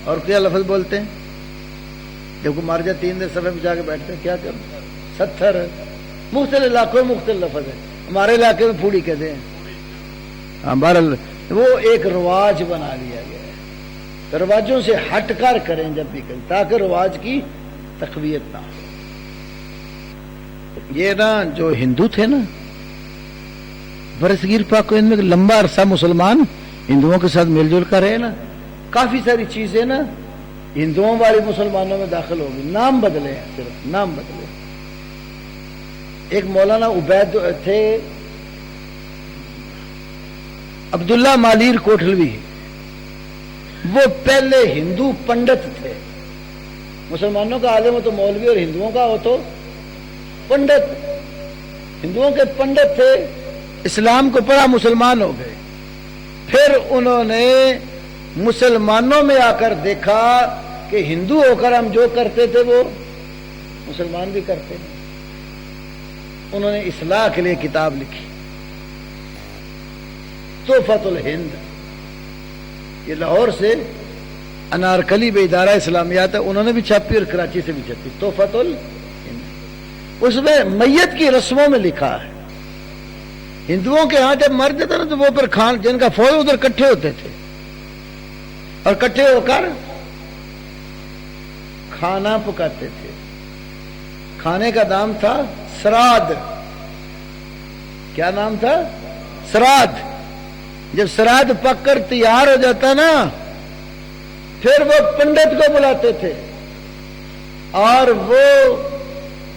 اور کیا لفظ بولتے ہیں جب کو مر جائے 3 دن صفحے میں جا کے بیٹھتے ہیں، کیا کرتے ہیں؟ 70 مختلف علاقوں میں مختلف لفظ ہے، ہمارے علاقے میں پھوڑی کہتے ہیں۔ بہرحال وہ ایک رواج بنا لیا گیا ہے، رواجوں سے ہٹ کر کریں جب بھی کریں تاکہ رواج کی تقویت نہ ہو۔ یہ نا جو ہندو تھے نا برصغیر پاک و ہند میں لمبا عرصہ مسلمان ہندوؤں کے ساتھ مل جل کر رہے نا، کافی ساری چیزیں نا ہندوؤں والی مسلمانوں میں داخل ہوگی، نام بدلے ہیں، صرف نام بدلے۔ ایک مولانا عبید تھے عبداللہ مالیر کوٹھلوی، وہ پہلے ہندو پنڈت تھے، مسلمانوں کا عالم ہو تو مولوی اور ہندوؤں کا ہو تو پنڈت، ہندوؤں کے پنڈت تھے، اسلام کو پڑھا, مسلمان ہو گئے. پھر انہوں نے مسلمانوں میں آ کر دیکھا کہ ہندو ہو کر ہم جو کرتے تھے وہ مسلمان بھی کرتے ہیں. انہوں نے اصلاح کے لیے کتاب لکھی, تحفۃ الہند. یہ لاہور سے انارکلی میں ادارہ اسلامیات ہے, انہوں نے بھی چھاپی اور کراچی سے بھی چھپی, تحفۃ الہند. اس میں میت کی رسموں میں لکھا ہے ہندوؤں کے ہاں جب مر جاتا نا تو وہ پھر جن کا فوج ادھر کٹھے ہوتے تھے اور کٹھے ہو کر کھانا پکاتے تھے. کھانے کا نام تھا سراد. کیا نام تھا؟ سراد. جب سراد پک کر تیار ہو جاتا نا پھر وہ پنڈت کو بلاتے تھے اور وہ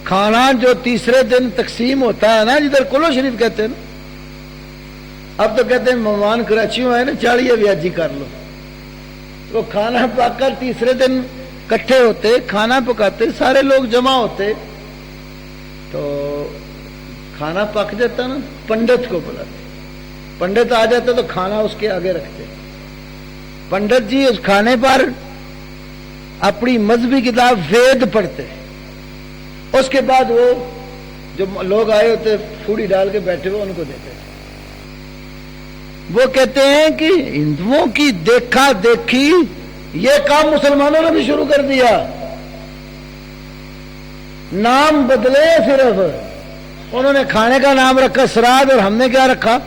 کھانا جو تیسرے دن تقسیم ہوتا ہے نا, جدھر کلو شریف کہتے ہیں نا, اب تو کہتے ہیں مہمان کراچی میں ہے نا, چاڑیے بیاجی کر لو. تو کھانا پک کر تیسرے دن کٹھے ہوتے, کھانا پکاتے, سارے لوگ جمع ہوتے, تو کھانا پک جاتا نا, پنڈت کو بلاتے. پنڈت آ جاتا تو کھانا اس کے آگے رکھتے. پنڈت جی اس کھانے پر اپنی مذہبی کتاب وید پڑھتے. اس کے بعد وہ جو لوگ آئے ہوتے پھوڑی ڈال کے بیٹھے ہوئے ان کو دیتے. وہ کہتے ہیں کہ ہندوؤں کی دیکھا دیکھی یہ کام مسلمانوں نے بھی شروع کر دیا. نام بدلے, صرف انہوں نے کھانے کا نام رکھا سراد اور ہم نے کیا رکھا؟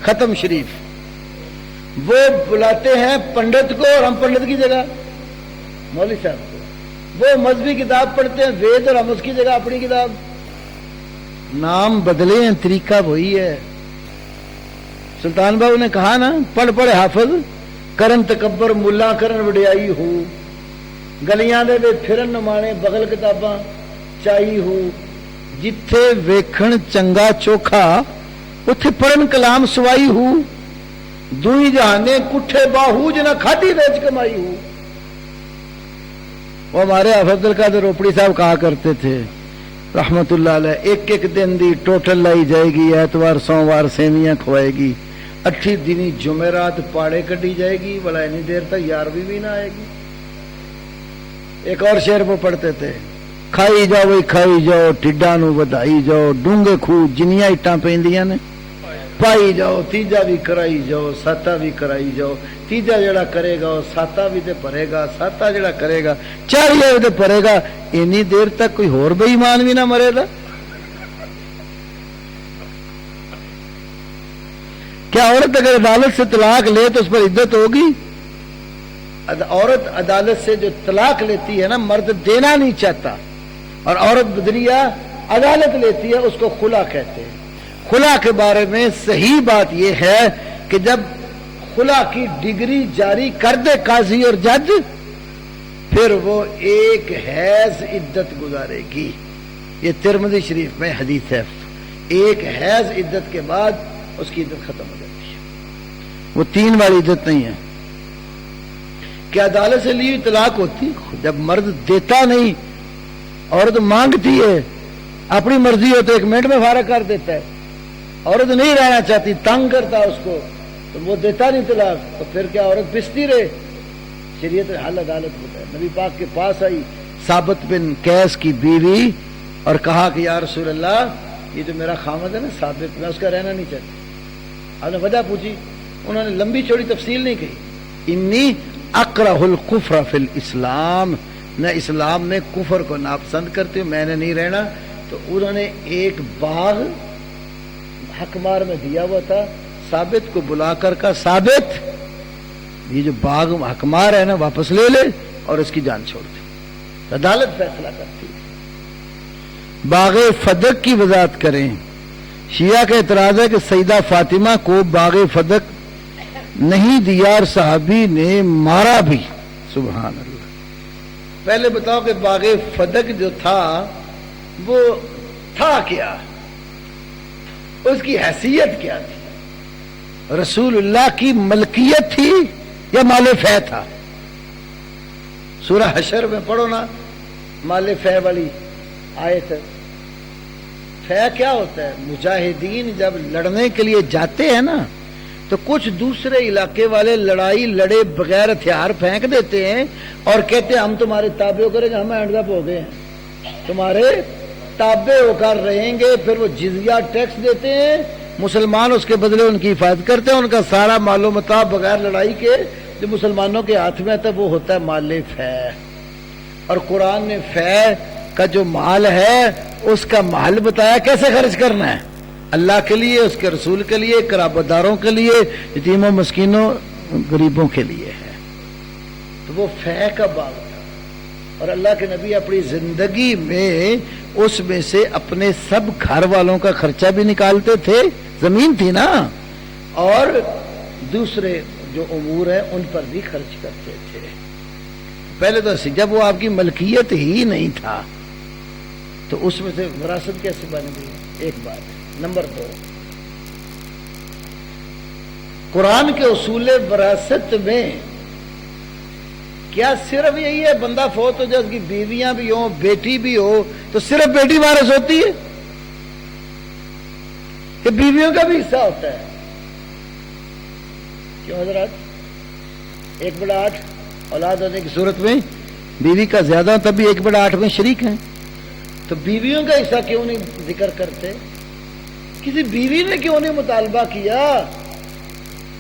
ختم شریف. وہ بلاتے ہیں پنڈت کو اور ہم پنڈت کی جگہ مولوی صاحب کو. وہ مذہبی کتاب پڑھتے ہیں وید اور ہم اس کی جگہ اپنی کتاب. نام بدلے ہیں, طریقہ وہی ہے. سلطان بابو نے کہا نا, پڑھ پڑھ حافظ کرن تکبر ملا کرن وڈیائی ہو, گلیاں دے پھرن نمانے بغل کتاباں چائی ہو. جتھے ویکھن چنگا چوکھا اتھے پڑھن کلام سوائی ہو. دوئی جہانے کٹھے باہو جنہ کھاٹی بیچ کمائی ہو. وہ ہمارے حافظ عبد القادر روپڑی صاحب کہا کرتے تھے رحمت اللہ علیہ, ایک ایک دن دی ٹوٹل لائی جائے گی, ایتوار سوموار سیویاں کھوائے گی, 8 دنی جمعرات پاڑے کٹی جائے گی, بڑا اتنی دیر تک یارویں بھی نہ آئے گی. ایک اور شعر وہ پڑھتے تھے, کھائی جاؤ بھائی کھائی جاؤ, ٹھڈا نو ودائی جاؤ, ڈونگے خوہ جنیاں اٹاں پیندیاں نے پائی جاؤ, تیجا بھی کرائی جاؤ, ساتا بھی کرائی جاؤ. تیجا جڑا کرے گا ساتا بھی تے پڑھے گا, ساتا جڑا کرے گا چاڑیے بھی تے پڑھے گا. اینی دیر تک کوئی ہور بے ایمان بھی نہ مرے گا. کیا عورت اگر عدالت سے طلاق لے تو اس پر عدت ہوگی؟ عورت عدالت سے جو طلاق لیتی ہے نا, مرد دینا نہیں چاہتا, اور عورت بدریہ عدالت لیتی ہے, اس کو خلا کہتے ہیں. خلا کے بارے میں صحیح بات یہ ہے کہ جب خلا کی ڈگری جاری کر دے قاضی اور جج, پھر وہ ایک حیض عدت گزارے گی. یہ ترمذی شریف میں حدیث ہے. ایک حیض عدت کے بعد اس کی عدت ختم ہو جاتی ہے. وہ 3 والی عدت نہیں ہے. کیا عدالت سے لی ہوئی طلاق ہوتی؟ جب مرد دیتا نہیں, عورت مانگتی ہے, اپنی مرضی ہو تو 1 منٹ میں فارغ کر دیتا ہے. عورت نہیں رہنا چاہتی, تنگ کرتا اس کو, تو وہ دیتا نہیں طلاق, تو پھر کیا عورت پستی رہے؟ شریعت حل عدالت ہوتا ہے. نبی پاک کے پاس آئی ثابت بن قیس کی بیوی اور کہا کہ یا رسول اللہ, یہ جو میرا خامد ہے نا ثابت, میں اس کا رہنا نہیں چاہتی. آپ نے وجہ پوچھی, انہوں نے لمبی چوڑی تفصیل نہیں کہی. انی اکرہ الکفر فی الاسلام, میں اسلام میں کفر کو ناپسند کرتی ہوں, میں نے نہیں رہنا. تو انہوں نے ایک باغ حکمار میں دیا ہوا تھا, ثابت کو بلا کر کہا ثابت یہ جو باغ حکمار ہے نا واپس لے لے اور اس کی جان چھوڑ دے. عدالت فیصلہ کرتی ہے. باغ فدق کی وضاحت کریں. شیعہ کا اعتراض ہے کہ سیدہ فاطمہ کو باغ فدق نہیں دیا اور صحابی نے مارا بھی. سبحان اللہ. پہلے بتاؤ کہ باغ فدق جو تھا وہ تھا کیا, اس کی حیثیت کیا تھی؟ رسول اللہ کی ملکیت تھی یا مال فے تھا؟ سورہ حشر میں پڑھو نا, مال فے والی آیت. فے کیا ہوتا ہے؟ مجاہدین جب لڑنے کے لیے جاتے ہیں نا تو کچھ دوسرے علاقے والے لڑائی لڑے بغیر ہتھیار پھینک دیتے ہیں اور کہتے ہیں ہم تمہارے تابع ہو کریں گے، ہم ہینڈ اپ ہو گئے ہیں، تمہارے تابع ہو کر رہیں گے. پھر وہ جزیہ ٹیکس دیتے ہیں، مسلمان اس کے بدلے ان کی حفاظت کرتے ہیں. ان کا سارا مال و متاع بغیر لڑائی کے جو مسلمانوں کے ہاتھ میں آتا ہے وہ ہوتا ہے مال فے. اور قرآن نے فے کا جو مال ہے اس کا مال بتایا کیسے خرچ کرنا ہے، اللہ کے لیے، اس کے رسول کے لیے، قرابت داروں کے لیے، یتیموں مسکینوں غریبوں کے لیے ہے. تو وہ فے کا باب تھا. اور اللہ کے نبی اپنی زندگی میں اس میں سے اپنے سب گھر والوں کا خرچہ بھی نکالتے تھے، زمین تھی نا، اور دوسرے جو امور ہیں ان پر بھی خرچ کرتے تھے. پہلے تو جب وہ آپ کی ملکیت ہی نہیں تھا تو اس میں سے وراثت کیسے بن گئی؟ ایک بات. نمبر 2، قرآن کے اصول وراثت میں کیا صرف یہی ہے بندہ فوت ہو جائے اس کی بیویاں بھی ہوں، بیٹی بھی ہو تو صرف بیٹی وارث ہوتی ہے کہ بیویوں کا بھی حصہ ہوتا ہے؟ کیوں حضرات؟ 1/8 اولاد ہونے کی صورت میں بیوی کا زیادہ تب بھی 1/8 میں شریک ہیں. تو بیویوں کا حصہ کیوں نہیں ذکر کرتے؟ کسی بیوی نے کیوں نہیں مطالبہ کیا؟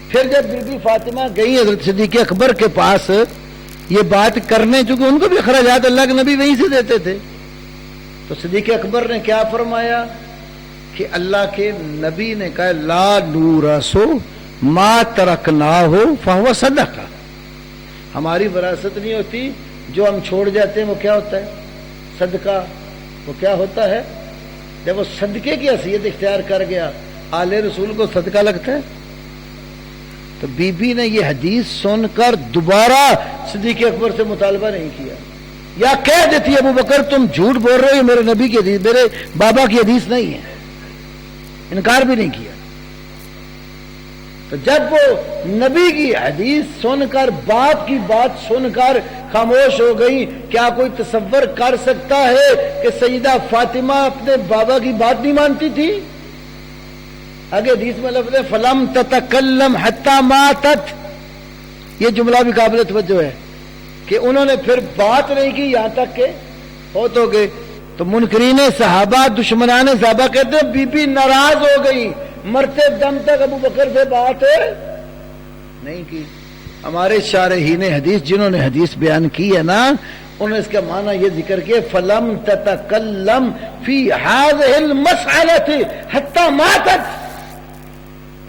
پھر جب بی بی فاطمہ گئی حضرت صدیق اکبر کے پاس یہ بات کرنے، چونکہ ان کو بھی اخراجات اللہ کے نبی وہیں سے دیتے تھے، تو صدیق اکبر نے کیا فرمایا کہ اللہ کے نبی نے کہا لا نورثو ما ترکناہ فہو صدقہ. ہماری وراثت نہیں ہوتی، جو ہم چھوڑ جاتے ہیں وہ کیا ہوتا ہے؟ صدقہ. وہ کیا ہوتا ہے؟ جب وہ صدقے کی حیثیت اختیار کر گیا، آل رسول کو صدقہ لگتا ہے. تو بی بی نے یہ حدیث سن کر دوبارہ صدیق اکبر سے مطالبہ نہیں کیا، یا کہہ دیتی ابو بکر تم جھوٹ بول رہے ہو، میرے نبی کی حدیث، میرے بابا کی حدیث نہیں ہے. انکار بھی نہیں کیا. تو جب وہ نبی کی حدیث سن کر، باپ کی بات سن کر خاموش ہو گئی، کیا کوئی تصور کر سکتا ہے کہ سیدہ فاطمہ اپنے بابا کی بات نہیں مانتی تھی؟ آگے حدیث میں لفظ ہے فلم تتکلم حتی ماتت. یہ جملہ بھی قابل توجہ ہے کہ انہوں نے پھر بات نہیں کی یہاں تک کہ فوت ہو گئے. تو منکرین صحابہ، دشمنان صحابہ کہتے ہیں بی بی ناراض ہو گئی، مرتے دم تک ابو بکر سے بات نہیں کی. ہمارے شارحین حدیث جنہوں نے حدیث بیان کی ہے نا، انہوں نے اس کا معنی یہ ذکر کیا فلم تتکلم فی هذه المسألة حتی ماتت.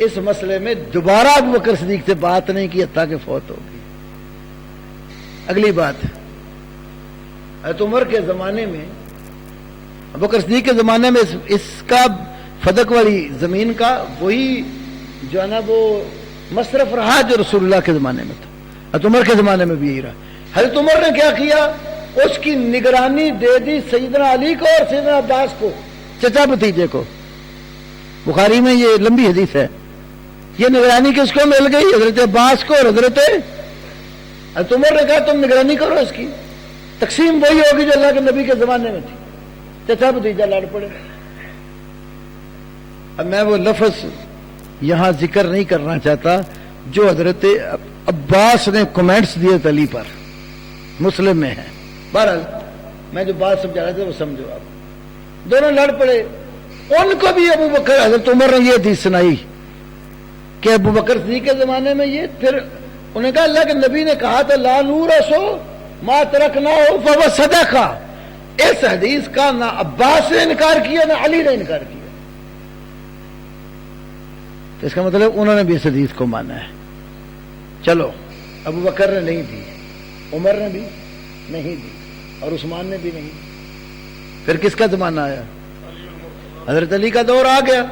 اس مسئلے میں دوبارہ ابو بکر صدیق سے بات نہیں کی حتیٰ کہ فوت ہو گئی. اگلی بات، حضرت عمر کے زمانے میں، ابو بکر صدیق کے زمانے میں اس کا فدق والی زمین کا وہی جو ہے نا وہ مصرف رہا جو رسول اللہ کے زمانے میں تھا. حضرت عمر کے زمانے میں بھی یہی رہا. حضرت عمر نے کیا کیا؟ اس کی نگرانی دے دی سیدنا علی کو اور سیدنا عباس کو، چچا بھتیجے کو. بخاری میں یہ لمبی حدیث ہے. یہ نگرانی کس کو مل گئی؟ حضرت عباس کو اور حضرت عمر نے کہا تم نگرانی کرو اس کی، تقسیم وہی ہوگی جو اللہ کے نبی کے زمانے میں تھی. چچا بھتیجا لڑ پڑے. اب میں وہ لفظ یہاں ذکر نہیں کرنا چاہتا جو حضرت عباس نے کمنٹس دیے علی پر، مسلم میں ہے. بہرحال میں جو بات سمجھا رہا تھا وہ سمجھو آپ. دونوں لڑ پڑے. ان کو بھی ابو بکر، حضرت عمر نے یہ حدیث سنائی کہ ابو بکر صدیق کے زمانے میں یہ، پھر انہوں نے کہا اللہ کے نبی نے کہا تھا لا نورث ما ترکناہ فہو صدقہ. اس حدیث کا نہ عباس نے انکار کیا نہ علی نے انکار کیا. تو اس کا مطلب انہوں نے بھی اس حدیث کو مانا ہے. چلو، ابو بکر نے نہیں دی، عمر نے بھی نہیں دی، اور عثمان نے بھی نہیں. پھر کس کا زمانہ آیا؟ حضرت علی کا دور آ گیا.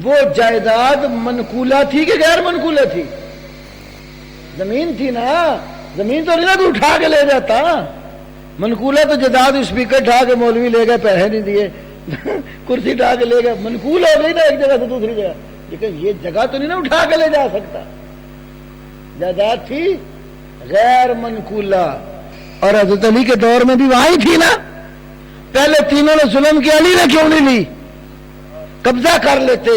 وہ جائیداد منقولہ تھی کہ غیر منقولہ تھی؟ زمین تھی نا، زمین تو نہیں نا تو اٹھا کے لے جاتا. منقولہ تو جائیداد اسپیکر اٹھا کے مولوی لے گئے، پیسے نہیں دیے، کرسی اٹھا کے لے گئے، منقول ہو گئی نا ایک جگہ سے دوسری جگہ. لیکن یہ جگہ تو نہیں نا اٹھا کے لے جا سکتا. جائیداد تھی غیر منقولہ. اور حضرت علی کے دور میں بھی وہاں ہی تھی نا. پہلے تینوں نے ظلم کیا، علی نے کیوں نہیں لی؟ قبضہ کر لیتے،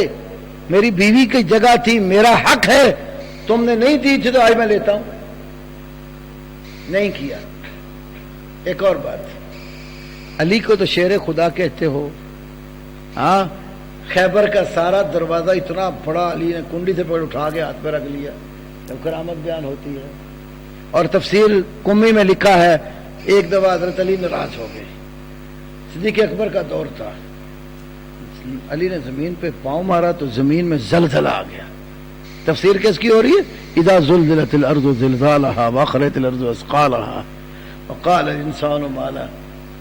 میری بیوی کی جگہ تھی، میرا حق ہے، تم نے نہیں دی تھی تو آج میں لیتا ہوں. نہیں کیا. ایک اور بات، علی کو تو شیر خدا کہتے ہو. ہاں، خیبر کا سارا دروازہ اتنا بڑا علی نے کنڈی سے پکڑ اٹھا کے ہاتھ پہ رکھ لیا جب کرامت بیان ہوتی ہے. اور تفسیر قمی میں لکھا ہے ایک دفعہ حضرت علی ناراض ہو گئے، صدیق اکبر کا دور تھا، علی نے زمین پہ پاؤں مارا تو زمین میں زلزلہ آ گیا. تفسیر کس کی ہو رہی ہے؟ اذا زلزلت الارض زلزالها واخرجت الارض اثقالها وقال الانسان ما لها.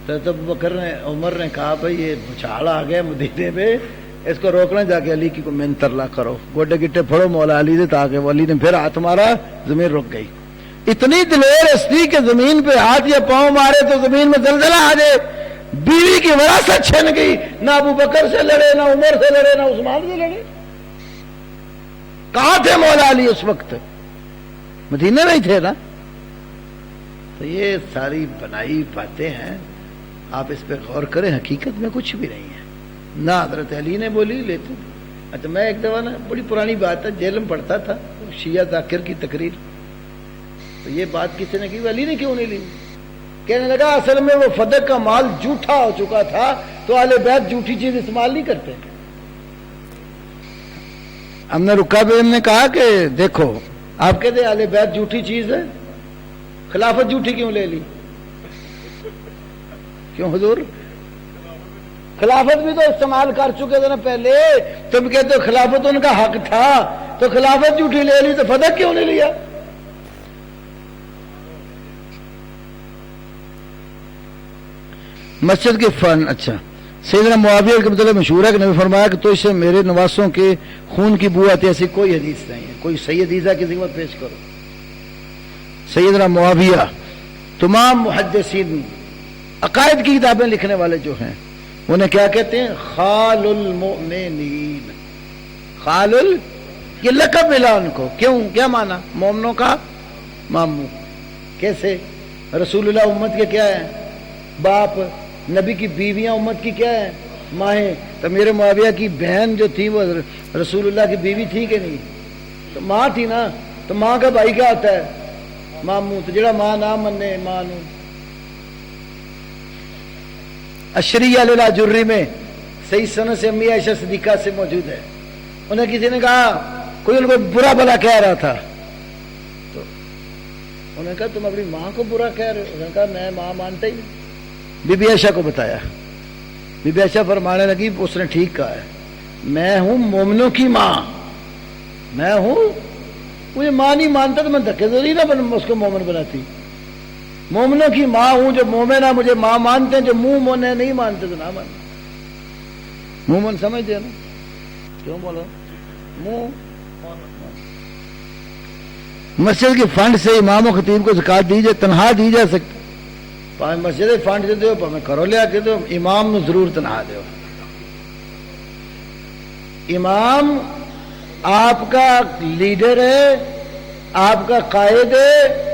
تو ابوبکر نے، عمر نے کہا بھائی یہ بچھاڑ آ گیا مدینے میں، اس کو روکنا. جا کے علی کی کو من ترلا کرو، گوڈے گٹے پھڑو مولا علی سے، تاکہ علی نے پھر ہاتھ مارا، زمین رک گئی. اتنی دلیر ہستی کہ زمین پہ ہاتھ یا پاؤں مارے تو زمین میں زلزلہ آ جائے. بیوی کی وراثت چھن گئی، نہ ابو بکر سے لڑے، نہ عمر سے لڑے، نہ عثمان سے لڑے. کہاں تھے مولا علی اس وقت؟ مدینے میں ہی تھے نا. تو یہ ساری بنائی باتیں ہیں، آپ اس پہ غور کریں، حقیقت میں کچھ بھی نہیں ہے. نہ حضرت علی نے بولی لیتے. اچھا، میں ایک دفعہ نا، بڑی پرانی بات ہے، جیل میں پڑھتا تھا، شیعہ ذاکر کی تقریر، تو یہ بات کسی نے کی، علی نے کیوں نہیں لی؟ کہنے لگا اصل میں وہ فدق کا مال جھوٹا ہو چکا تھا، تو اہل بیت جھوٹی چیز استعمال نہیں کرتے. ہم نے رکا بھی، ہم نے کہا کہ دیکھو، آپ کہتے ہیں اہل بیت جھوٹی چیز ہے، خلافت جھوٹی کیوں لے لی؟ کیوں حضور؟ خلافت بھی تو استعمال کر چکے تھے نا پہلے. تم کہتے ہو خلافت ان کا حق تھا، تو خلافت جھوٹی لے لی، تو فدق کیوں نہیں لیا؟ مسجد کے فن. اچھا، سیدنا معاویہ کے مطلب مشہور ہے کہ نبی فرمایا کہ تو اس سے میرے نواسوں کے خون کی بو آتی ہے. ایسی کوئی حدیث نہیں ہے. کوئی صحیح حدیث ہے کسی وقت پیش کرو. سیدنا معاویہ، تمام محدثین عقائد کی کتابیں لکھنے والے جو ہیں انہیں کیا کہتے ہیں؟ خال المؤمنین. یہ لقب ملا ان کو. کیوں؟ کیا مانا؟ مومنوں کا ماموں. کیسے؟ رسول اللہ امت کے کیا ہے؟ باپ. نبی کی بیویاں امت کی کیا ہے؟ مائیں. تو میرے معاویہ کی بہن جو تھی وہ رسول اللہ کی بیوی تھی کہ نہیں؟ تو ماں تھی نا. تو ماں کا بھائی کیا ہوتا ہے؟ ماموں. تو جڑا ماں نہ منے ماں نو. اشریہ للاجری میں صحیح سند سے امی عائشہ صدیقہ سے موجود ہے. انہیں کسی نے کہا، کوئی ان کو برا بلا کہہ رہا تھا، تو انہوں نے کہا تم اپنی ماں کو برا کہہ رہے ہو؟ انہوں نے کہا میں ماں مانتا ہی نہیں. بی بی عائشہ کو بتایا. بی بی عائشہ فرمانے لگی اس نے ٹھیک کہا ہے، میں ہوں مومنوں کی ماں. میں ہوں، مجھے ماں نہیں مانتا تو میں دھکے سے نہیں نا اس کو مومن بناتی. مومنوں کی ماں ہوں. جو مومن ہے مجھے ماں مانتے ہیں، جو منہ مونے نہیں مانتے تو نہ مانتے. مومن سمجھتے ہیں نا؟ کیوں بولو منہ. مسجد کے فنڈ سے امام و خطیب کو زکات دی جائے، تنہا دی جا سکتی. مسجد فنڈ دے دو، میں کرو لیا کے دو، امام نو ضرور تنہا دو. امام آپ کا لیڈر ہے، آپ کا قائد ہے،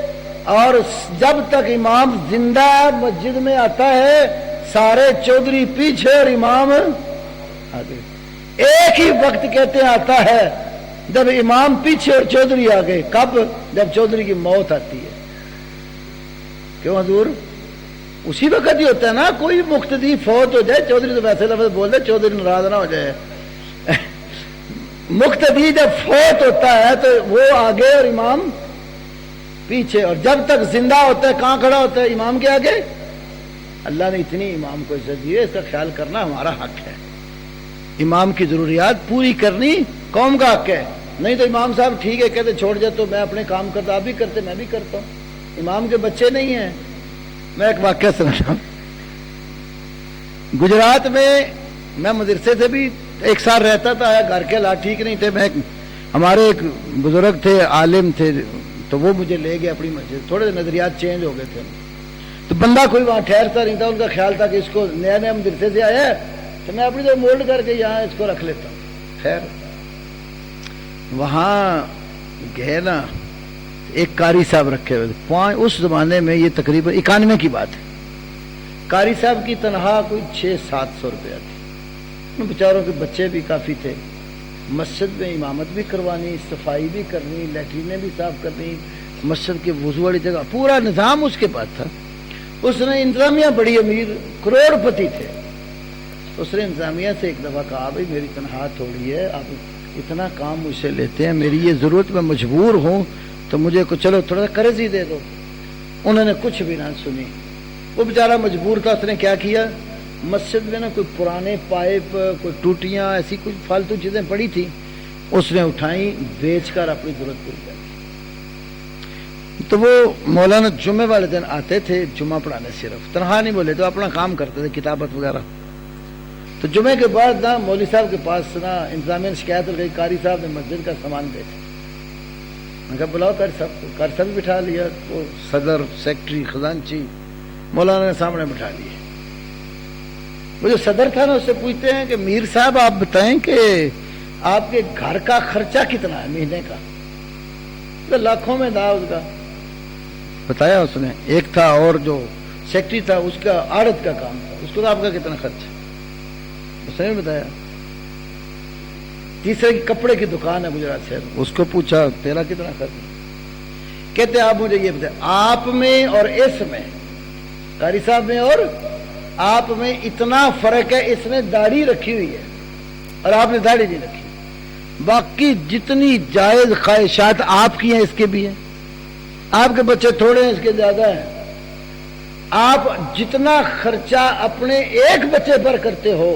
اور جب تک امام زندہ مسجد میں آتا ہے سارے چودھری پیچھے اور امام آگے. ایک ہی وقت کہتے ہیں آتا ہے جب امام پیچھے اور چودھری آگے. کب؟ جب چودھری کی موت آتی ہے. کیوں حضور؟ اسی وقت ہی ہوتا ہے نا. کوئی مقتدی فوت ہو جائے، چودھری تو ویسے لفظ بول دے، چودھری ناراض نہ ہو جائے. مقتدی جب فوت ہوتا ہے تو وہ آگے اور امام پیچھے. اور جب تک زندہ ہوتا ہے کہاں کھڑا ہوتا ہے؟ امام کے آگے. اللہ نے اتنی امام کو عزت دی ہے، اس کا خیال کرنا ہمارا حق ہے. امام کی ضروریات پوری کرنی قوم کا حق ہے. نہیں تو امام صاحب ٹھیک ہے کہتے چھوڑ جائے تو میں اپنے کام کرتا، آپ بھی کرتے میں بھی کرتا ہوں. امام کے بچے نہیں ہیں. میں ایک واقعہ سناتا ہوں. گجرات میں مدرسے سے بھی ایک سال رہتا تھا. گھر کے حالات ٹھیک نہیں تھے. ہمارے ایک بزرگ تھے، عالم تھے، تو وہ مجھے لے گئے اپنی مسجد. تھوڑے نظریات چینج ہو گئے تھے. تو بندہ کوئی وہاں ٹھہرتا نہیں تھا. ان کا خیال تھا کہ اس کو نیا نیا مدرسے سے آیا ہے تو میں اپنی طرح مولڈ کر کے یہاں اس کو رکھ لیتا ہوں. خیر وہاں گئے نا، ایک قاری صاحب رکھے ہوئے تھے. اس زمانے میں یہ تقریباً 91 کی بات ہے. قاری صاحب کی تنخواہ کوئی 600-700 روپیہ تھی. ان بیچاروں کے بچے بھی کافی تھے، مسجد میں امامت بھی کروانی، صفائی بھی کرنی، لیٹرینیں بھی صاف کرنی، مسجد کے وضو والی جگہ، پورا نظام اس کے پاس تھا۔ اس نے انتظامیہ بڑی امیر کروڑ پتی تھے، اس نے انتظامیہ سے ایک دفعہ کہا بھائی میری تنخواہ تھوڑی ہے، آپ اتنا کام مجھ سے لیتے ہیں، میری یہ ضرورت میں مجبور ہوں تو مجھے چلو تھوڑا سا قرض ہی دے دو۔ انہوں نے کچھ بھی نہ سنی، وہ بیچارہ مجبور تھا۔ اس نے کیا کیا، مسجد میں نا کوئی پرانے پائپ، کوئی ٹوٹیاں، ایسی کچھ فالتو چیزیں پڑی تھی، اس نے اٹھائیں، بیچ کر اپنی ضرورت پوری کر دی۔ تو وہ مولانا جمعے والے دن آتے تھے جمعہ پڑھانے، صرف تنخواہ نہیں بولے تو اپنا کام کرتے تھے، کتابت وغیرہ۔ تو جمعے کے بعد نا مولوی صاحب کے پاس نا انتظامیہ نے شکایت ہو گئی، قاری صاحب نے مسجد کا سامان بیچا۔ میں کہا بلاؤ قاری صاحب بھی بٹھا لیا، وہ صدر، سیکٹری، خزانچی مولانا نے سامنے بٹھا لیے۔ وہ جو صدر تھا نا اس سے پوچھتے ہیں کہ میر صاحب آپ بتائیں کہ آپ کے گھر کا خرچہ کتنا ہے مہینے کا؟ تو لاکھوں میں تھا اس کا، بتایا اس نے۔ ایک تھا اور جو سیکٹری تھا اس کا آڑت کا کام تھا، اس کو آپ کا کتنا خرچ ہے اس نے بتایا۔ تیسرے کی کپڑے کی دکان ہے گجرات شہر، اس کو پوچھا تیرا کتنا خرچ ہے؟ کہتے آپ مجھے یہ بتائیں، آپ میں اور اس میں، قاری صاحب میں اور آپ میں اتنا فرق ہے، اس نے داڑھی رکھی ہوئی ہے اور آپ نے داڑھی نہیں رکھی، باقی جتنی جائز خواہشات آپ کی ہیں اس کے بھی ہیں، آپ کے بچے تھوڑے ہیں اس کے زیادہ ہیں، آپ جتنا خرچہ اپنے ایک بچے پر کرتے ہو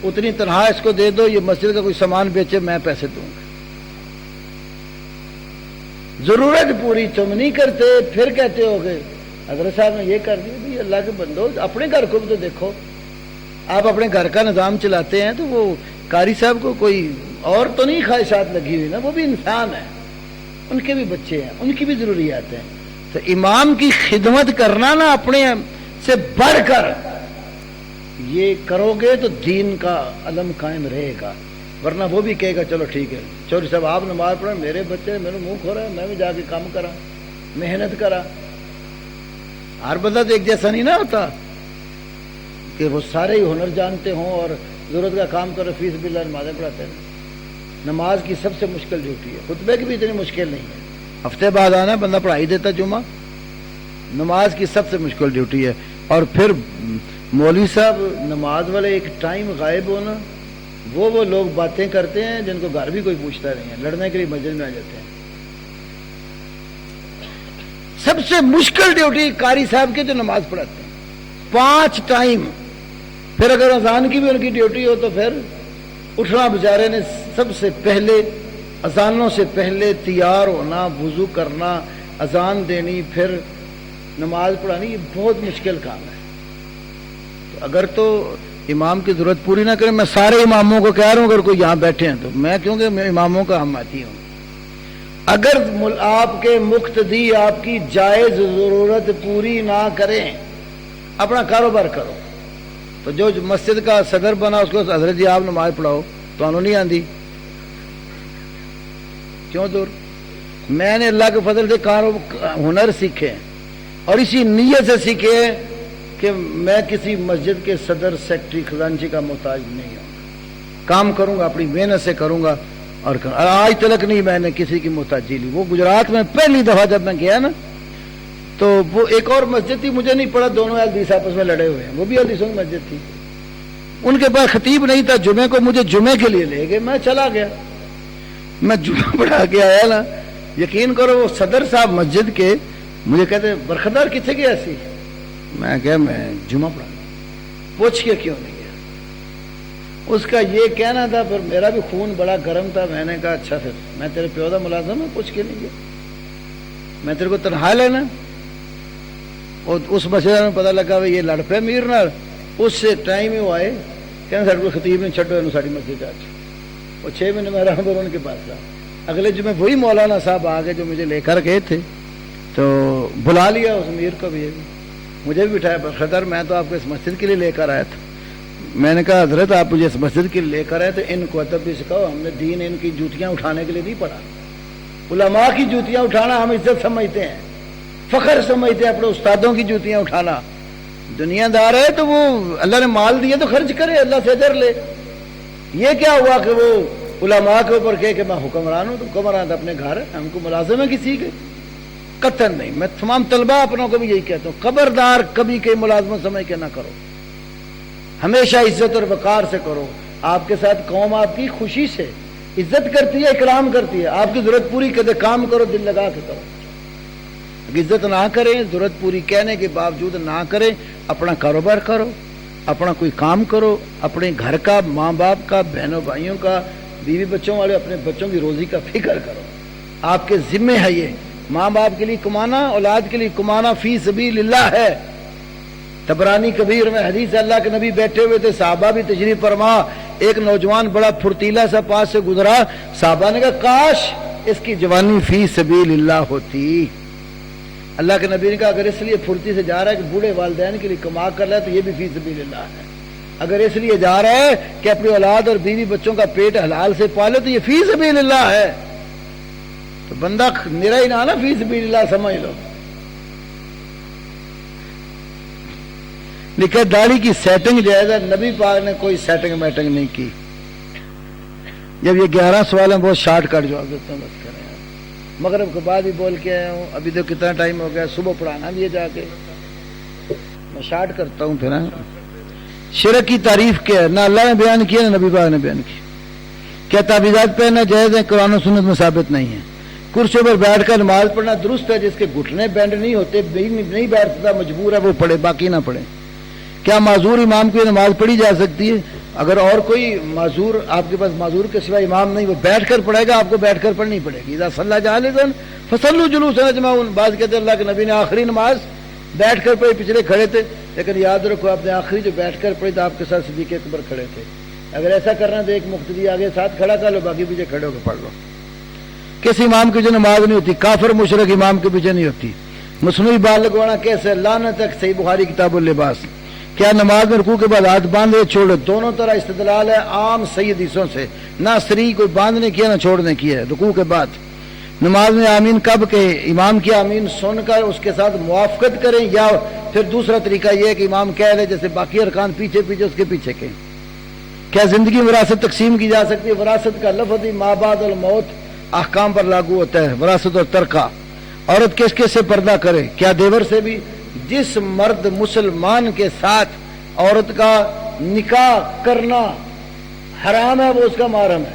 اتنی تنخواہ اس کو دے دو، یہ مسجد کا کوئی سامان بیچے میں پیسے دوں گا۔ ضرورت پوری تم نہیں کرتے، پھر کہتے ہو کہ حضرت صاحب نے یہ کر دیا۔ بھی اللہ کے بندو اپنے گھر کو بھی تو دیکھو، آپ اپنے گھر کا نظام چلاتے ہیں تو وہ قاری صاحب کو کوئی اور تو نہیں خواہشات لگی ہوئی نا، وہ بھی انسان ہے، ان کے بھی بچے ہیں، ان کی بھی ضروریات ہیں۔ تو امام کی خدمت کرنا نا اپنے سے بڑھ کر یہ کرو گے تو دین کا علم قائم رہے گا، ورنہ وہ بھی کہے گا چلو ٹھیک ہے چوری صاحب آپ نماز پڑھیں، میرے بچے میرے منہ کھو رہے ہیں، میں بھی جا کے کام کرا، محنت کرا۔ ہر بندہ تو ایک جیسا نہیں نہ ہوتا کہ وہ سارے ہی ہنر جانتے ہوں اور ضرورت کا کام کرو، فیس باللہ نمازیں پڑھاتے ہیں۔ نماز کی سب سے مشکل ڈیوٹی ہے، خطبے کی بھی اتنی مشکل نہیں ہے، ہفتے بعد آنا بندہ پڑھائی دیتا جمعہ، نماز کی سب سے مشکل ڈیوٹی ہے۔ اور پھر مولوی صاحب نماز والے ایک ٹائم غائب ہونا، وہ لوگ باتیں کرتے ہیں جن کو گھر بھی کوئی پوچھتا نہیں ہے، لڑنے کے لیے مسجد میں آ جاتے ہیں۔ سب سے مشکل ڈیوٹی قاری صاحب کے جو نماز پڑھاتے ہیں 5 ٹائم، پھر اگر اذان کی بھی ان کی ڈیوٹی ہو تو پھر اٹھنا، بیچارے نے سب سے پہلے اذانوں سے پہلے تیار ہونا، وضو کرنا، اذان دینی، پھر نماز پڑھانی، یہ بہت مشکل کام ہے۔ تو اگر تو امام کی ضرورت پوری نہ کریں، میں سارے اماموں کو کہہ رہا ہوں اگر کوئی یہاں بیٹھے ہیں تو میں کیونکہ میں اماموں کا ہماتی ہوں، اگر آپ کے مقتدی آپ کی جائز ضرورت پوری نہ کریں، اپنا کاروبار کرو، تو جو مسجد کا صدر بنا اس کو حضرت جی آپ نماز پڑھاؤ، تو انہوں نہیں آندی کیوں دور؟ میں نے اللہ کے فضل سے ہنر سیکھے اور اسی نیت سے سیکھے کہ میں کسی مسجد کے صدر، سیکٹری، خزانچی کا محتاج نہیں ہوں، کام کروں گا اپنی محنت سے کروں گا، اور آج تک نہیں میں نے کسی کی محتاجی لی۔ وہ گجرات میں پہلی دفعہ جب میں گیا نا تو وہ ایک اور مسجد تھی، مجھے نہیں پڑا، دونوں حدیث آپس میں لڑے ہوئے ہیں، وہ بھی حدیثوں کی مسجد تھی، ان کے پاس خطیب نہیں تھا جمعے کو، مجھے جمعے کے لیے لے گئے، میں چلا گیا، میں جمعہ پڑھا کے آیا نا، یقین کرو وہ صدر صاحب مسجد کے مجھے کہتے برخدار کتنے گیا ایسی؟ میں کہا میں جمعہ پڑھا، پوچھ کے کیوں نہیں گیا؟ اس کا یہ کہنا تھا، پر میرا بھی خون بڑا گرم تھا، میں نے کہا اچھا پھر میں تیرے پیودہ ملازم ہوں، پوچھ کے نہیں گیا، میں تیرے کو تنہا لینا۔ اور اس مسئلہ میں پتہ لگا یہ لڑ پہ میر نہ، اس سے ٹائم ہی وہ آئے کہنا ساڑھے کو خطیب نے چھٹو انہوں ساڑھی مسجد آج، وہ 6 مہینے میں رہا ان کے پاس رہا۔ اگلے جمعے وہی مولانا صاحب آگے جو مجھے لے کر گئے تھے، تو بلا لیا اس میر کو بھی، مجھے بھی بٹھایا، برخدر میں تو آپ کو اس مسجد کے لیے لے کر آیا تھا۔ میں نے کہا حضرت آپ مجھے اس مسجد کے لیے لے کر آئے تو ان کو ادب بھی سکھاؤ، ہم نے دین ان کی جوتیاں اٹھانے کے لیے نہیں پڑھا، علماء کی جوتیاں اٹھانا ہم عزت سمجھتے ہیں، فخر سمجھتے ہیں، اپنے استادوں کی جوتیاں اٹھانا دنیا دار ہے تو وہ اللہ نے مال دیا تو خرچ کرے، اللہ سے اجر لے۔ یہ کیا ہوا کہ وہ علماء کے اوپر کہ میں حکمران ہوں، تو حکمران اپنے گھر ہے، ہم کو ملازم ہے کسی کے؟ قطعاً نہیں۔ میں تمام طلباء اپنوں کو بھی یہی کہتا ہوں، خبردار کبھی کے ملازمت سمجھ کے نہ کرو، ہمیشہ عزت اور وقار سے کرو۔ آپ کے ساتھ قوم آپ کی خوشی سے عزت کرتی ہے، اکرام کرتی ہے، آپ کی ضرورت پوری کرتے، کام کرو دل لگا کے کرو۔ عزت نہ کریں، ضرورت پوری کہنے کے باوجود نہ کریں، اپنا کاروبار کرو، اپنا کوئی کام کرو، اپنے گھر کا، ماں باپ کا، بہنوں بھائیوں کا، بیوی بچوں والے اپنے بچوں کی روزی کا فکر کرو۔ آپ کے ذمہ ہے یہ، ماں باپ کے لیے کمانا، اولاد کے لیے کمانا فی سبیل اللہ ہے۔ طبرانی کبیر میں حدیث، اللہ کے نبی بیٹھے ہوئے تھے، صحابہ بھی تشریف فرما، ایک نوجوان بڑا پھرتیلا سا پاس سے گزرا، صحابہ نے کہا کاش اس کی جوانی فی سبیل اللہ ہوتی۔ اللہ کے نبی نے کہا اگر اس لیے پھرتی سے جا رہا ہے کہ بوڑھے والدین کے لیے کما کر لائے تو یہ بھی فی سبیل اللہ ہے، اگر اس لیے جا رہا ہے کہ اپنی اولاد اور بیوی بچوں کا پیٹ حلال سے پالے تو یہ فی سبیل اللہ ہے۔ تو بندہ میرا ہی نہ فی سبیل اللہ سمجھ لو۔ لکھا داڑھی کی سیٹنگ جائز ہے، نبی پاک نے کوئی سیٹنگ میٹنگ نہیں کی۔ جب یہ 11 سوال ہیں بہت شارٹ کٹ جواب دیتے ہیں، بس کریں۔ مغرب کے بعد ہی بول کے آیا ہوں، ابھی تو کتنا ٹائم ہو گیا، صبح پڑھانا بھی ہے جا کے، میں شارٹ کرتا ہوں پھر۔ شرک کی تعریف کیا ہے؟ نہ اللہ نے بیان کیا نہ نبی پاک نے بیان کی۔ کیا تعویذات پہننا جائز ہے؟ قرآن و سنت میں ثابت نہیں ہے۔ کرسی پر بیٹھ کر نماز پڑھنا درست ہے، جس کے گھٹنے بینڈ نہیں ہوتے، نہیں بیٹھتا، مجبور ہے وہ پڑھے، باقی نہ پڑھے۔ کیا معذور امام کی نماز پڑھی جا سکتی ہے؟ اگر اور کوئی معذور آپ کے پاس معذور کے سوا امام نہیں، وہ بیٹھ کر پڑھے گا، آپ کو بیٹھ کر پڑھنی پڑے گی۔ اذا صلی جالسا فصلوا جلوسا اجمعون، بعض کہتے ہیں اللہ کے نبی نے آخری نماز بیٹھ کر پڑھی، پچھلے کھڑے تھے، لیکن یاد رکھو آپ نے آخری جو بیٹھ کر پڑھی تو آپ کے ساتھ صدیق اکبر کھڑے تھے۔ اگر ایسا کرنا تو ایک مقتدی آگے ساتھ کھڑا کر لو، باقی پیچھے کھڑے ہو کے پڑھ لو۔ کس امام کی جو نماز نہیں ہوتی؟ کافر مشرک امام کے پیچھے نہیں ہوتی۔ مصنوعی بال لگوانا کیسے؟ لعنت تک، صحیح بخاری کتاب اللباس۔ کیا نماز میں رکوع کے بعد ہاتھ باندھے چھوڑے؟ دونوں طرح استدلال ہے عام صحیح حدیثوں سے، نہ صریح کوئی باندھنے کیا نہ چھوڑنے کیا ہے۔ رکوع کے بعد نماز میں آمین کب کہے؟ امام کی آمین سن کر اس کے ساتھ موافقت کریں، یا پھر دوسرا طریقہ یہ ہے کہ امام کہہ لے، جیسے باقی ارکان پیچھے پیچھے اس کے پیچھے کہیں۔ کیا زندگی وراثت تقسیم کی جا سکتی ہے؟ وراثت کا لفظ ہی ما بعد الموت احکام پر لاگو ہوتا ہے، وراثت اور ترکہ۔ عورت کس کس سے پردہ کرے؟ کیا دیور سے بھی؟ جس مرد مسلمان کے ساتھ عورت کا نکاح کرنا حرام ہے وہ اس کا محرم ہے،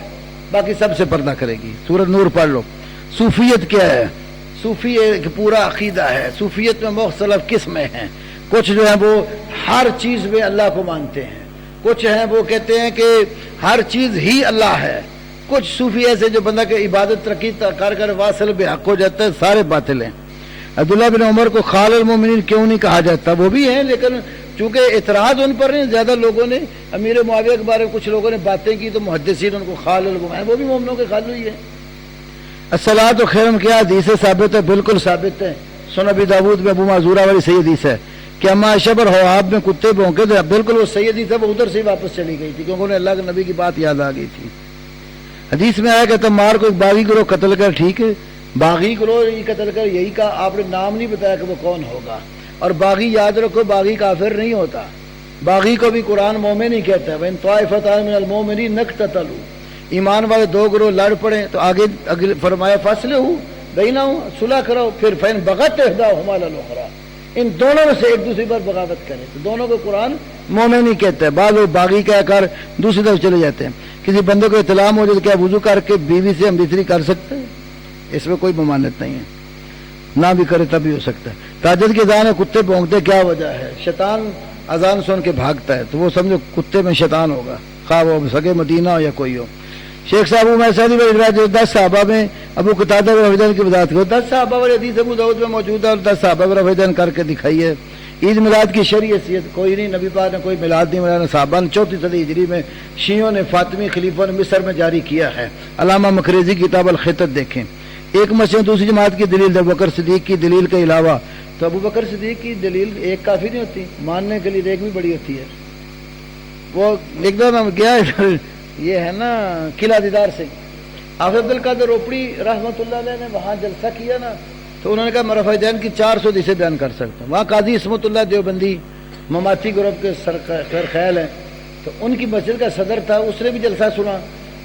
باقی سب سے پردہ کرے گی۔ سورۃ نور پڑھ لو۔ صوفیت کیا ہے؟ صوفی ایک پورا عقیدہ ہے۔ صوفیت میں مختلف قسمیں ہیں، کچھ جو ہیں وہ ہر چیز میں اللہ کو مانتے ہیں، کچھ ہیں وہ کہتے ہیں کہ ہر چیز ہی اللہ ہے، کچھ صوفی ایسے جو بندہ کے عبادت ترقی کر کر واصل بے حق ہو جاتا ہے، سارے باطل ہیں۔ عبداللہ بن عمر کو خال المومنین کیوں نہیں کہا جاتا؟ وہ بھی ہیں لیکن چونکہ اعتراض ان پر نہیں، زیادہ لوگوں نے امیر معاویہ کے بارے میں کچھ لوگوں نے باتیں کی تو محدثین ان کو خال المومنین، وہ بھی مومنوں کے خالو ہی ہے۔ الصلاۃ خیر کیا حدیث سے ثابت ہے؟ بالکل ثابت ہے، سنن ابی داؤد میں ابو معذورہ والی صحیح حدیث ہے کہ اما عائشہ پر حواب میں کتے بھونکے تھے، بالکل وہ صحیح حدیث ہے، وہ ادھر سے ہی واپس چلی گئی تھی کیونکہ انہیں اللہ کے نبی کی بات یاد آ گئی تھی۔ حدیث میں آیا کہ تمار کو ایک باغی گروہ قتل کر، ٹھیک ہے، باغی گروہ یہ قتل کر، یہی کہا، آپ نے نام نہیں بتایا کہ وہ کون ہوگا۔ اور باغی یاد رکھو باغی کافر نہیں ہوتا، باغی کو بھی قرآن مومن ہی کہتا ہے، وَإِن طَائِفَتَانِ مِنَ الْمُؤْمِنِينَ اقْتَتَلُوا، ایمان والے دو گروہ لڑ پڑے تو آگے فرمایا فَاصْلِحُوا بَيْنَهُمْ، صلح کرو، پھر فَإِن بَغَتْ إِحْدَاهُمَا عَلَى الْأُخْرَىٰ، ان دونوں میں سے ایک دوسرے پر بغاوت کرے تو دونوں کو قرآن مومن ہی کہتا ہے۔ بعض لوگ باغی کہہ کر دوسری طرف چلے جاتے ہیں۔ کسی بندے کو اطلاع ہو جائے تو کیا وضو کر کے بیوی سے ہم بستری کر سکتے ہیں؟ اس میں کوئی ممانعت نہیں ہے، نہ بھی کرے تب بھی ہو سکتا ہے۔ تہجد کی اذان میں کتے بھونکتے کیا وجہ ہے؟ شیطان اذان سن کے بھاگتا ہے تو وہ سمجھو کتے میں شیطان ہوگا، خواہ وہ سگے مدینہ ہو یا کوئی ہو۔ شیخ صاحب میں سعدی جو 10 صحابہ میں ابو قتادہ رضی کی وضاحت کرو، 10 صحابہ والی حدیث ابو داؤد میں موجود ہے اور 10 صحابہ رضی کر کے دکھائی ہے۔ عید میلاد کی شرعی حیثیت کوئی نہیں، نبی پاک نے کوئی میلاد نہیں منایا، صحابہ نے 4 صدی ہجری میں شیعوں نے فاطمی خلیفہ نے مصر میں جاری کیا ہے۔ علامہ مقریزی کی کتاب الخطط دیکھیں۔ ایک مسجد دوسری جماعت کی دلیل ابو بکر صدیق کی دلیل کے علاوہ، تو ابو بکر صدیق کی دلیل ایک کافی نہیں ہوتی، ماننے کے لیے ایک بھی بڑی ہوتی ہے۔ وہ ایک دم گیا یہ ہے نا قلعہ دیدار سے، حافظ عبد القادر روپڑی رحمۃ اللہ علیہ نے وہاں جلسہ کیا نا، تو انہوں نے کہا میں رفع دین کی 400 حدیثیں بیان کر سکتا ہوں۔ وہاں قاضی عصمت اللہ دیوبندی مماتی گروپ کے سر خیال ہیں، تو ان کی مسجد کا صدر تھا، اس نے بھی جلسہ سنا.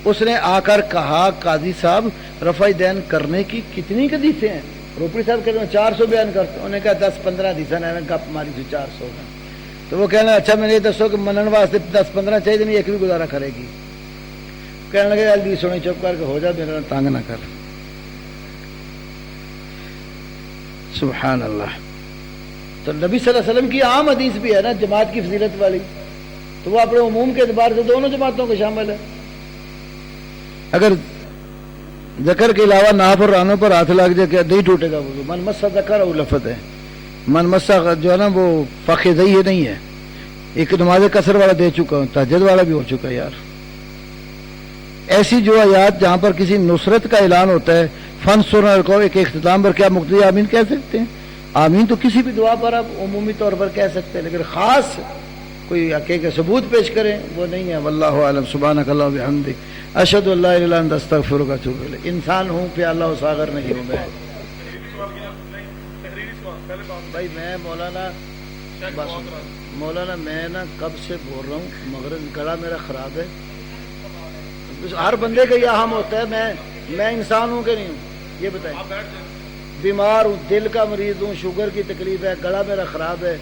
اس نے آ کر کہا قاضی صاحب رفع دین کرنے کی کتنی حدیثیں ہیں؟ روپڑی صاحب کہتے ہیں 400 بیان کرتے ہیں. انہوں نے کہا 10-15 حدیثیں ہیں، گپ ماری تھی 400 کا. تو وہ کہنا اچھا میں نے یہ دسو کہ منن واسطے 10-15 چاہیے نہیں، ایک بھی گزارا کرے گی. کہنے لگے حدیث سنی چپ کر کے ہو جا، میرا تانگ نہ کر. سبحان اللہ. تو نبی صلی اللہ علیہ وسلم کی عام حدیث بھی ہے نا جماعت کی فضیلت والی، تو وہ اپنے عموم کے اعتبار سے دونوں جماعتوں کو شامل ہے. اگر ذکر کے علاوہ ناف اور رانوں پر ہاتھ لگ جائے کہ نہیں ٹوٹے گا وضو. من مسا ذکر اور لفظ ہے، من مسا جو ہے نا وہ فخذی یہ نہیں ہے. ایک نماز قصر والا دے چکا ہوں، تہجد والا بھی ہو چکا ہے یار. ایسی جو آیات جہاں پر کسی نصرت کا اعلان ہوتا ہے، فن سونا کو ایک اختتام پر کیا مقتدی آمین کہہ سکتے ہیں؟ آمین تو کسی بھی دعا پر آپ عمومی طور پر کہہ سکتے ہیں، لیکن خاص کوئی حقیقی ثبوت پیش کریں وہ نہیں ہے. واللہ اعلم. سبحانک اللہم و بحمدک اشہد ان لا الہ الا انت استغفرک و اتوب الیک. انسان ہوں پہ اللہ ساغر نہیں ہوں میں. بھائی میں مولانا میں نا کب سے بول رہا ہوں مغرب گلا میرا خراب ہے. ہر بندے کا یہ اہم ہوتا ہے میں انسان ہوں کہ نہیں ہوں یہ بتائیں. بیمار ہوں، دل کا مریض ہوں، شوگر کی تکلیف ہے، گلا میرا خراب ہے.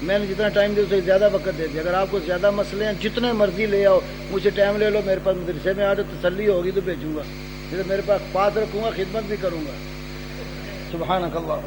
میں نے جتنا ٹائم دیا اس سے زیادہ وقت دے دیا. اگر آپ کو زیادہ مسئلے ہیں جتنے مرضی لے آؤ، مجھ سے ٹائم لے لو. میرے پاس مدرسے میں آ جاؤ، تسلی ہوگی تو بھیجوں گا. جیسے میرے پاس پاس رکھوں گا، خدمت بھی کروں گا. سبحانک اللہ.